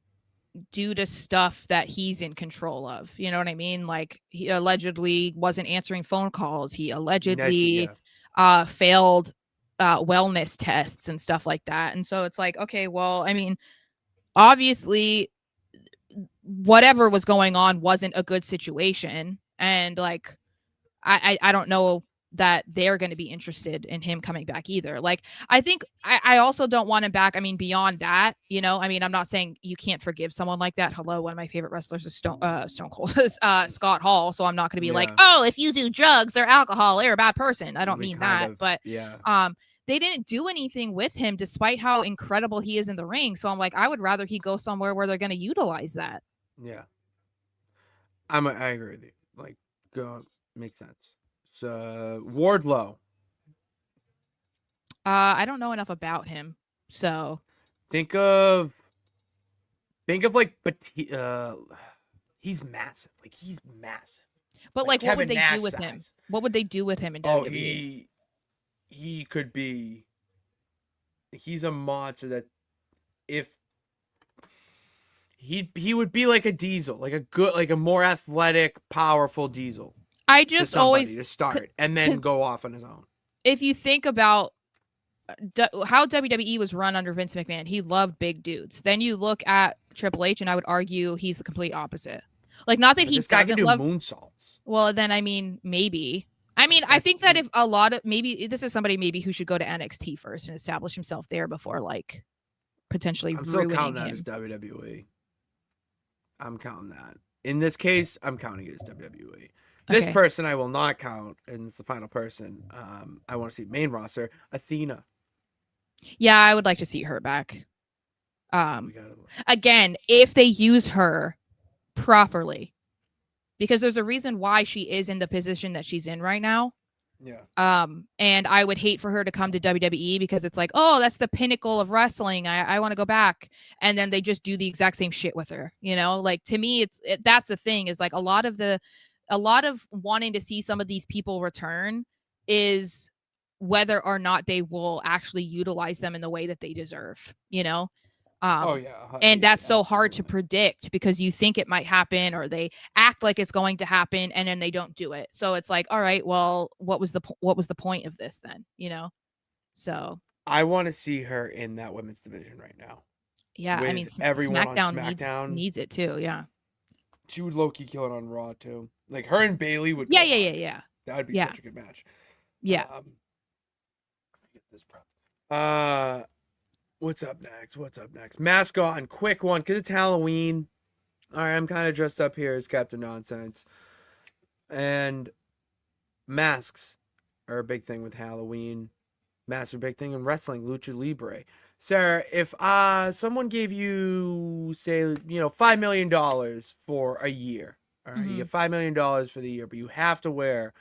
due to stuff that he's in control of. You know what I mean? Like, he allegedly wasn't answering phone calls. He allegedly failed wellness tests and stuff like that. And so it's like, okay, well, I mean, obviously whatever was going on wasn't a good situation. And like, I don't know that they're going to be interested in him coming back either. Like, I think I also don't want him back. I mean, beyond that, you know, I mean, I'm not saying you can't forgive someone like that. Hello, one of my favorite wrestlers is Stone Cold, Scott Hall. So I'm not going to be like, oh, if you do drugs or alcohol, you're a bad person. I don't mean that, but they didn't do anything with him despite how incredible he is in the ring. So I'm like, I would rather he go somewhere where they're going to utilize that. Yeah. I agree with you. Like, go, makes sense. So Wardlow. I don't know enough about him, so think of like, but he's massive. Like, he's massive. But like what would they do with him? What would they do with him in WWE? Oh, he could be. He's a monster that if he would be like a Diesel, like a more athletic, powerful Diesel. I just always to start and then go off on his own. If you think about how WWE was run under Vince McMahon, he loved big dudes. Then you look at Triple H, and I would argue he's the complete opposite. Like, not that he doesn't love moonsaults. Well, then I mean, maybe. I mean, I think that if a lot of maybe this is somebody maybe who should go to NXT first and establish himself there before like potentially. I'm still counting that as WWE. I'm counting that. In this case, I'm counting it as WWE. This person I will not count, and it's the final person. I want to see main roster, Athena. Yeah, I would like to see her back. Again, if they use her properly, because there's a reason why she is in the position that she's in right now. Yeah. And I would hate for her to come to WWE because it's like, oh, that's the pinnacle of wrestling. I want to go back. And then they just do the exact same shit with her. You know, like, to me, that's the thing is like a lot of wanting to see some of these people return is whether or not they will actually utilize them in the way that they deserve, you know? And that's so hard to predict because you think it might happen or they act like it's going to happen and then they don't do it. So it's like, all right, well, what was the point of this then, you know? So I want to see her in that women's division right now. Yeah, I mean, everyone SmackDown, on SmackDown needs it too. Yeah. She would low-key kill it on Raw too. Like her and Bailey would. Yeah, go yeah, hard. yeah. That would be Yeah. such a good match. Yeah. Get this prep. What's up next? Mask on, quick one, because it's Halloween. All right, I'm kind of dressed up here as Captain Nonsense. And masks are a big thing with Halloween. Masks are a big thing in wrestling, Lucha Libre. Sarah, if someone gave you, say, $5 million for a year, all right, you get $5 million for the year, but you have to wear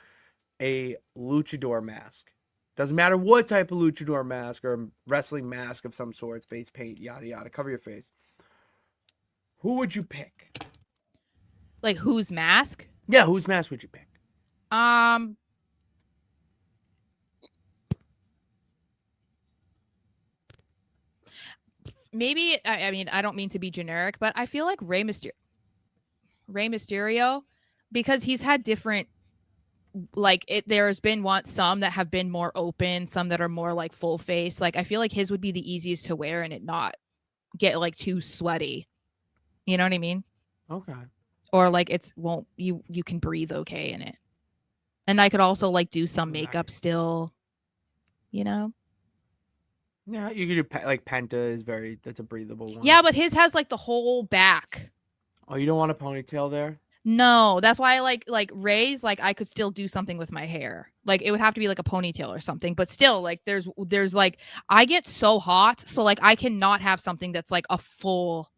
a luchador mask. Doesn't matter what type of luchador mask or wrestling mask of some sort, face paint, yada yada, cover your face. Who would you pick? Like whose mask? Yeah, whose mask would you pick? Maybe I mean I don't mean to be generic, but I feel like Rey Mysterio, because he's had different, like there's been some that have been more open, some that are more like full face. Like I feel like his would be the easiest to wear and it not get like too sweaty. You know what I mean? Okay. Or like you can breathe okay in it. And I could also like do some makeup still, Yeah, you could do like Penta that's a breathable one. Yeah, but his has like the whole back. Oh, you don't want a ponytail there? No, that's why I like Ray's. Like I could still do something with my hair. Like it would have to be like a ponytail or something. But still, like there's like I get so hot, so like I cannot have something that's like a full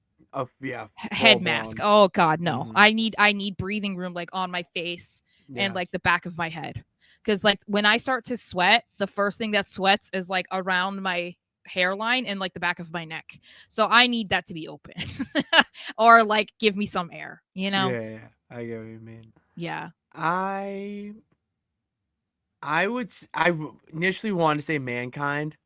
head mask. Oh God, no! Mm-hmm. I need breathing room like on my face and like the back of my head, because like when I start to sweat, the first thing that sweats is like around my hairline and like the back of my neck. So I need that to be open, or like give me some air. Yeah. I get what you mean. Yeah. I initially wanted to say Mankind.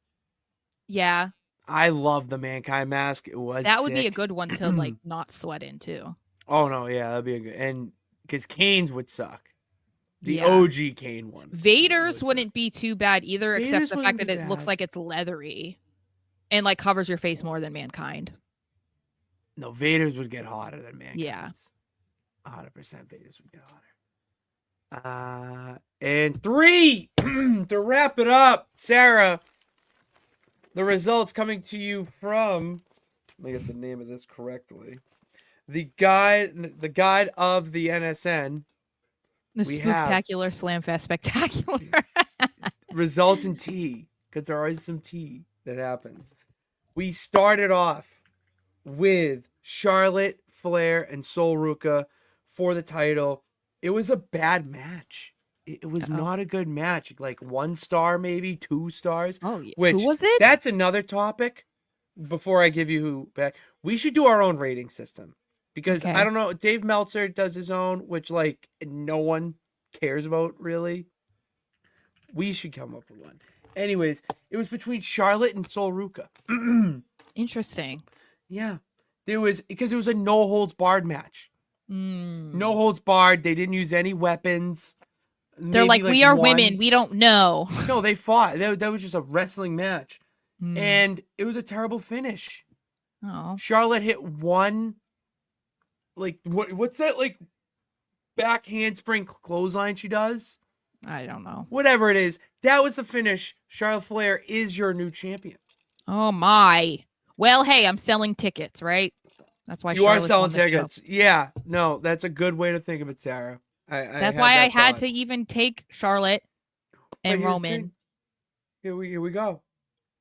Yeah. I love the Mankind mask. It was that would be a good one to like not sweat in too. Oh no, yeah, that'd be a good, and because Kane's would suck. The OG Kane one. Vader's wouldn't be too bad either, except the fact that it looks like it's leathery and like covers your face more than Mankind. No, Vader's would get hotter than Mankind. Yeah. 100% Vegas would get hotter. And 3 to wrap it up, Sarah. The results coming to you from, let me get the name of this correctly. The guide of the NSN. The Spooktacular Slamfest Spectacular. Results in tea, because there always some tea that happens. We started off with Charlotte Flair and Sol Ruca for the title. It was a bad match. It was not a good match. Like 1 star, maybe 2 stars. Oh, yeah. Which, who was it? That's another topic. Before I give you who back, we should do our own rating system, because I don't know. Dave Meltzer does his own, which like no one cares about really. We should come up with one. Anyways, it was between Charlotte and Sol Ruca. Interesting. Yeah, because it was a no holds barred match. No holds barred. They didn't use any weapons. They're like, we are women. We don't know. No, they fought. That was just a wrestling match. And it was a terrible finish. Oh. Charlotte hit one, like, what's that, like, back handspring clothesline she does? I don't know. Whatever it is. That was the finish. Charlotte Flair is your new champion. Oh, my. Well, hey, I'm selling tickets, right? That's why you are selling tickets. Yeah, no, that's a good way to think of it, Sarah. That's why I had to even take Charlotte and Roman. Here we go.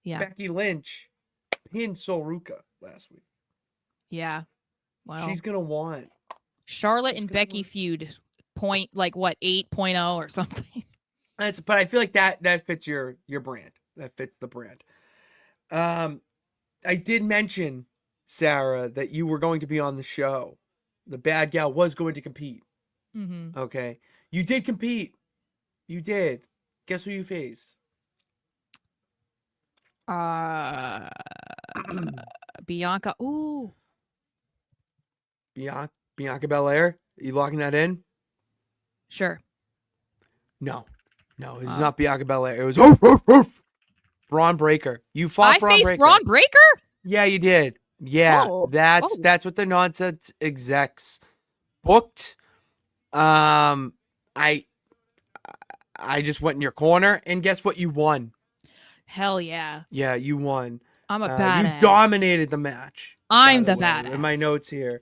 Yeah, Becky Lynch pinned Sol Ruca last week. Yeah, well, she's gonna want Charlotte and Becky feud point like what 8.0 or something. But I feel like that fits your brand. That fits the brand. I did mention, Sarah, that you were going to be on the show. The bad gal was going to compete. Mm-hmm. Okay. You did compete. You did. Guess who you faced? Bianca. Ooh. Bianca Belair? Are you locking that in? Sure. No, it's not Bianca Belair. It was Braun Breaker. You fought Braun Breaker. Braun Breaker? Yeah, you did. Yeah, Oh. that's what the nonsense execs booked. I just went in your corner, and guess what? You won. Hell yeah. Yeah, you won. I'm a You badass. dominated the match. I'm by the way, badass. In my notes here,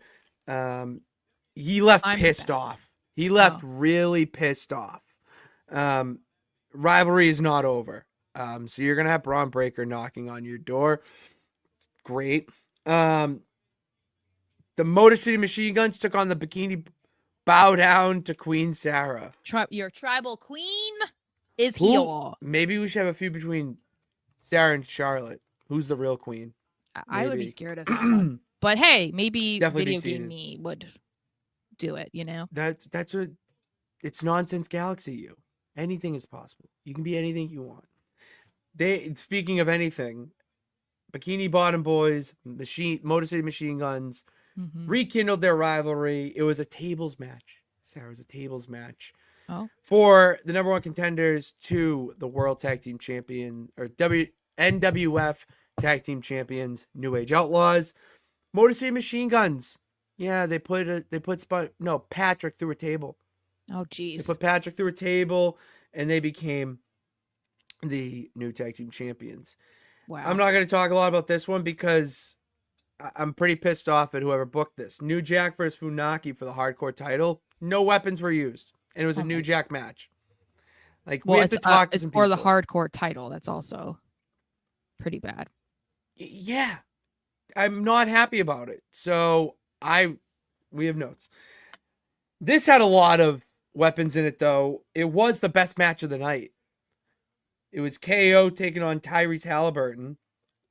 he left I'm the pissed badass. off. He left Oh. really pissed off. Rivalry is not over. So you're gonna have Braun Breaker knocking on your door. Great. The Motor City Machine Guns took on the Bikini Bow Down to Queen Sara. Your tribal queen is Who? here. Maybe we should have a feud between Sara and Charlotte. Who's the real queen? I would be Maybe. scared of that one. But hey, maybe Definitely be video game seated. me would do it, you know? That's what it's Nonsense Galaxy. You anything is possible. You can be anything you want. Speaking of anything, Bikini Bottom Boys, Motor City Machine Guns rekindled their rivalry. It was a tables match. Sarah's a tables match. Oh. For the number one contenders to the World Tag Team Champion or NWF Tag Team Champions, New Age Outlaws, Motor City Machine Guns. Yeah, Patrick through a table. Oh, geez. They put Patrick through a table, and they became the new tag team champions. Wow. I'm not going to talk a lot about this one because I'm pretty pissed off at whoever booked this. New Jack versus Funaki for the hardcore title. No weapons were used, and it was a New Jack match. Like, we have to talk to some people. For the hardcore title. That's also pretty bad. Yeah. I'm not happy about it. So we have notes. This had a lot of weapons in it, though. It was the best match of the night. It was KO taking on Tyrese Halliburton.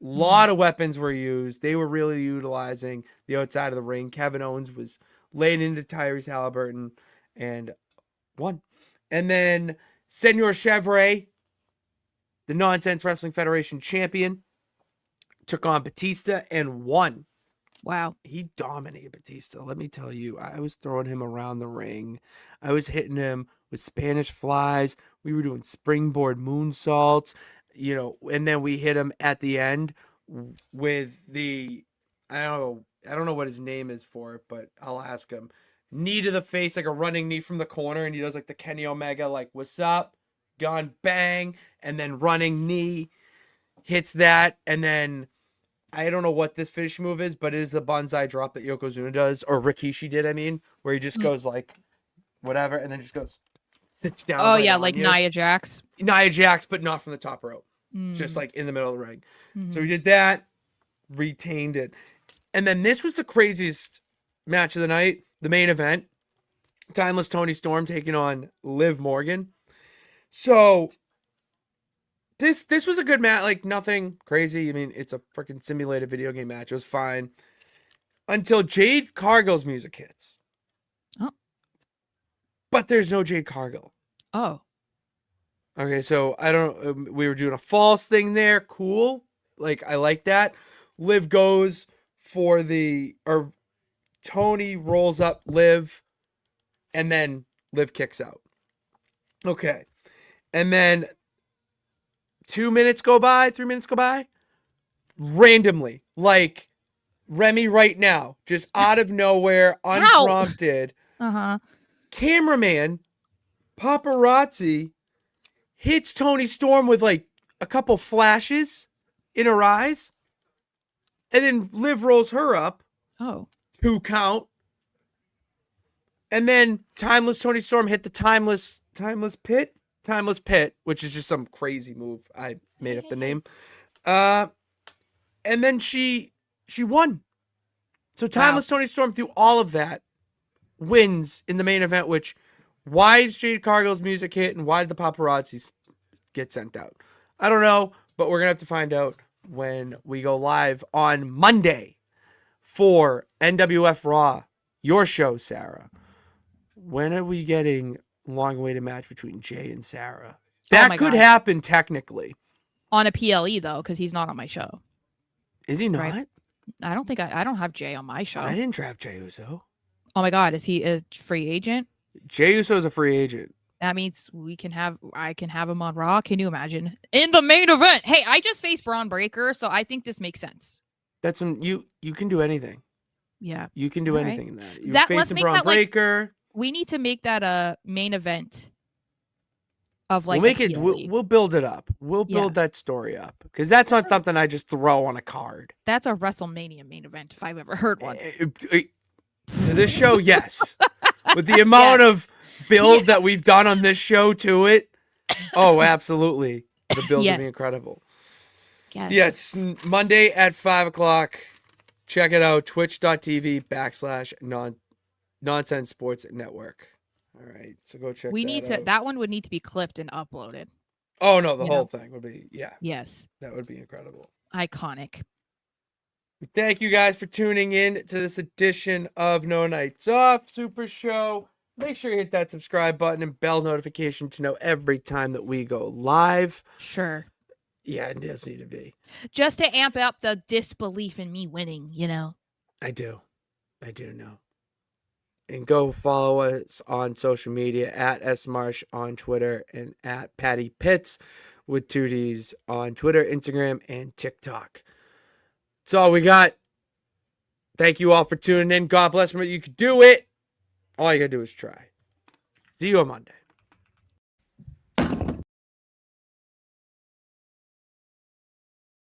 A lot of weapons were used. They were really utilizing the outside of the ring. Kevin Owens was laying into Tyrese Halliburton and won. And then Senor Chevrolet, the Nonsense Wrestling Federation champion, took on Batista and won. Wow. He dominated Batista. Let me tell you, I was throwing him around the ring. I was hitting him with Spanish flies. We were doing springboard moonsaults, and then we hit him at the end with the, I don't know what his name is for it, but I'll ask him. Knee to the face, like a running knee from the corner, and he does like the Kenny Omega, like, what's up? Gone bang, and then running knee, hits that, and then I don't know what this finish move is, but it is the bonsai drop that Yokozuna does, or Rikishi did, where he just goes like whatever, and then just goes, sits down. Oh, yeah, like Nia Jax. Nia Jax, but not from the top rope. Just like in the middle of the ring. So he did that, retained it. And then this was the craziest match of the night, the main event. Timeless Toni Storm taking on Liv Morgan. So this was a good match, like nothing crazy. It's a freaking simulated video game match. It was fine until Jade Cargill's music hits. Oh. But there's no Jade Cargill. Oh. Okay, so we were doing a false thing there. Cool. Like, I like that. Liv goes for Tony rolls up Liv, and then Liv kicks out. Okay. And then 3 minutes go by, randomly, like Remy right now, just out of nowhere, unprompted. Cameraman, paparazzi, hits Toni Storm with like a couple flashes in her eyes, and then Liv rolls her up. Oh. 2 count. And then Timeless Toni Storm hit the Timeless Pit, which is just some crazy move. I made up the name. And then she won. So Timeless Toni Storm, through all of that, wins in the main event, which, why is Jade Cargill's music hit, and why did the paparazzi get sent out? I don't know, but we're going to have to find out when we go live on Monday for NWF Raw, your show, Sarah. When are we getting long-awaited match between Jay and Sara? That could happen technically. On a PLE, though, because he's not on my show. Is he not? Right? I don't think I don't have Jay on my show. I didn't draft Jey Uso. Oh my God, is he a free agent? Jey Uso is a free agent. That means I can have him on Raw. Can you imagine? In the main event. Hey, I just faced Braun Breaker, so I think this makes sense. That's when you can do anything. Yeah. You can do All right. anything in that. You're Let's facing make Braun that, like, Breaker. we need to make that a main event of like We'll make a it. PLE. We'll build it up. We'll build that story up because that's not something I just throw on a card. That's a WrestleMania main event if I've ever heard one. To this show, yes. With the amount of build that we've done on this show to it, oh, absolutely. The build would be incredible. Yes. Yeah, it's Monday at 5:00. Check it out, twitch.tv/Nonsense Sports Network. All right, so go check that one would need to be clipped and uploaded. Oh, no, the whole thing would be, Yes. That would be incredible. Iconic. Thank you guys for tuning in to this edition of No Nights Off Super Show. Make sure you hit that subscribe button and bell notification to know every time that we go live. Sure. Yeah, it does need to be. Just to amp up the disbelief in me winning, you know? I do know. And go follow us on social media at SMarsh on Twitter and at Patty Pitts with 2 Ds on Twitter, Instagram, and TikTok. That's all we got. Thank you all for tuning in. God bless me. You can do it. All you got to do is try. See you on Monday.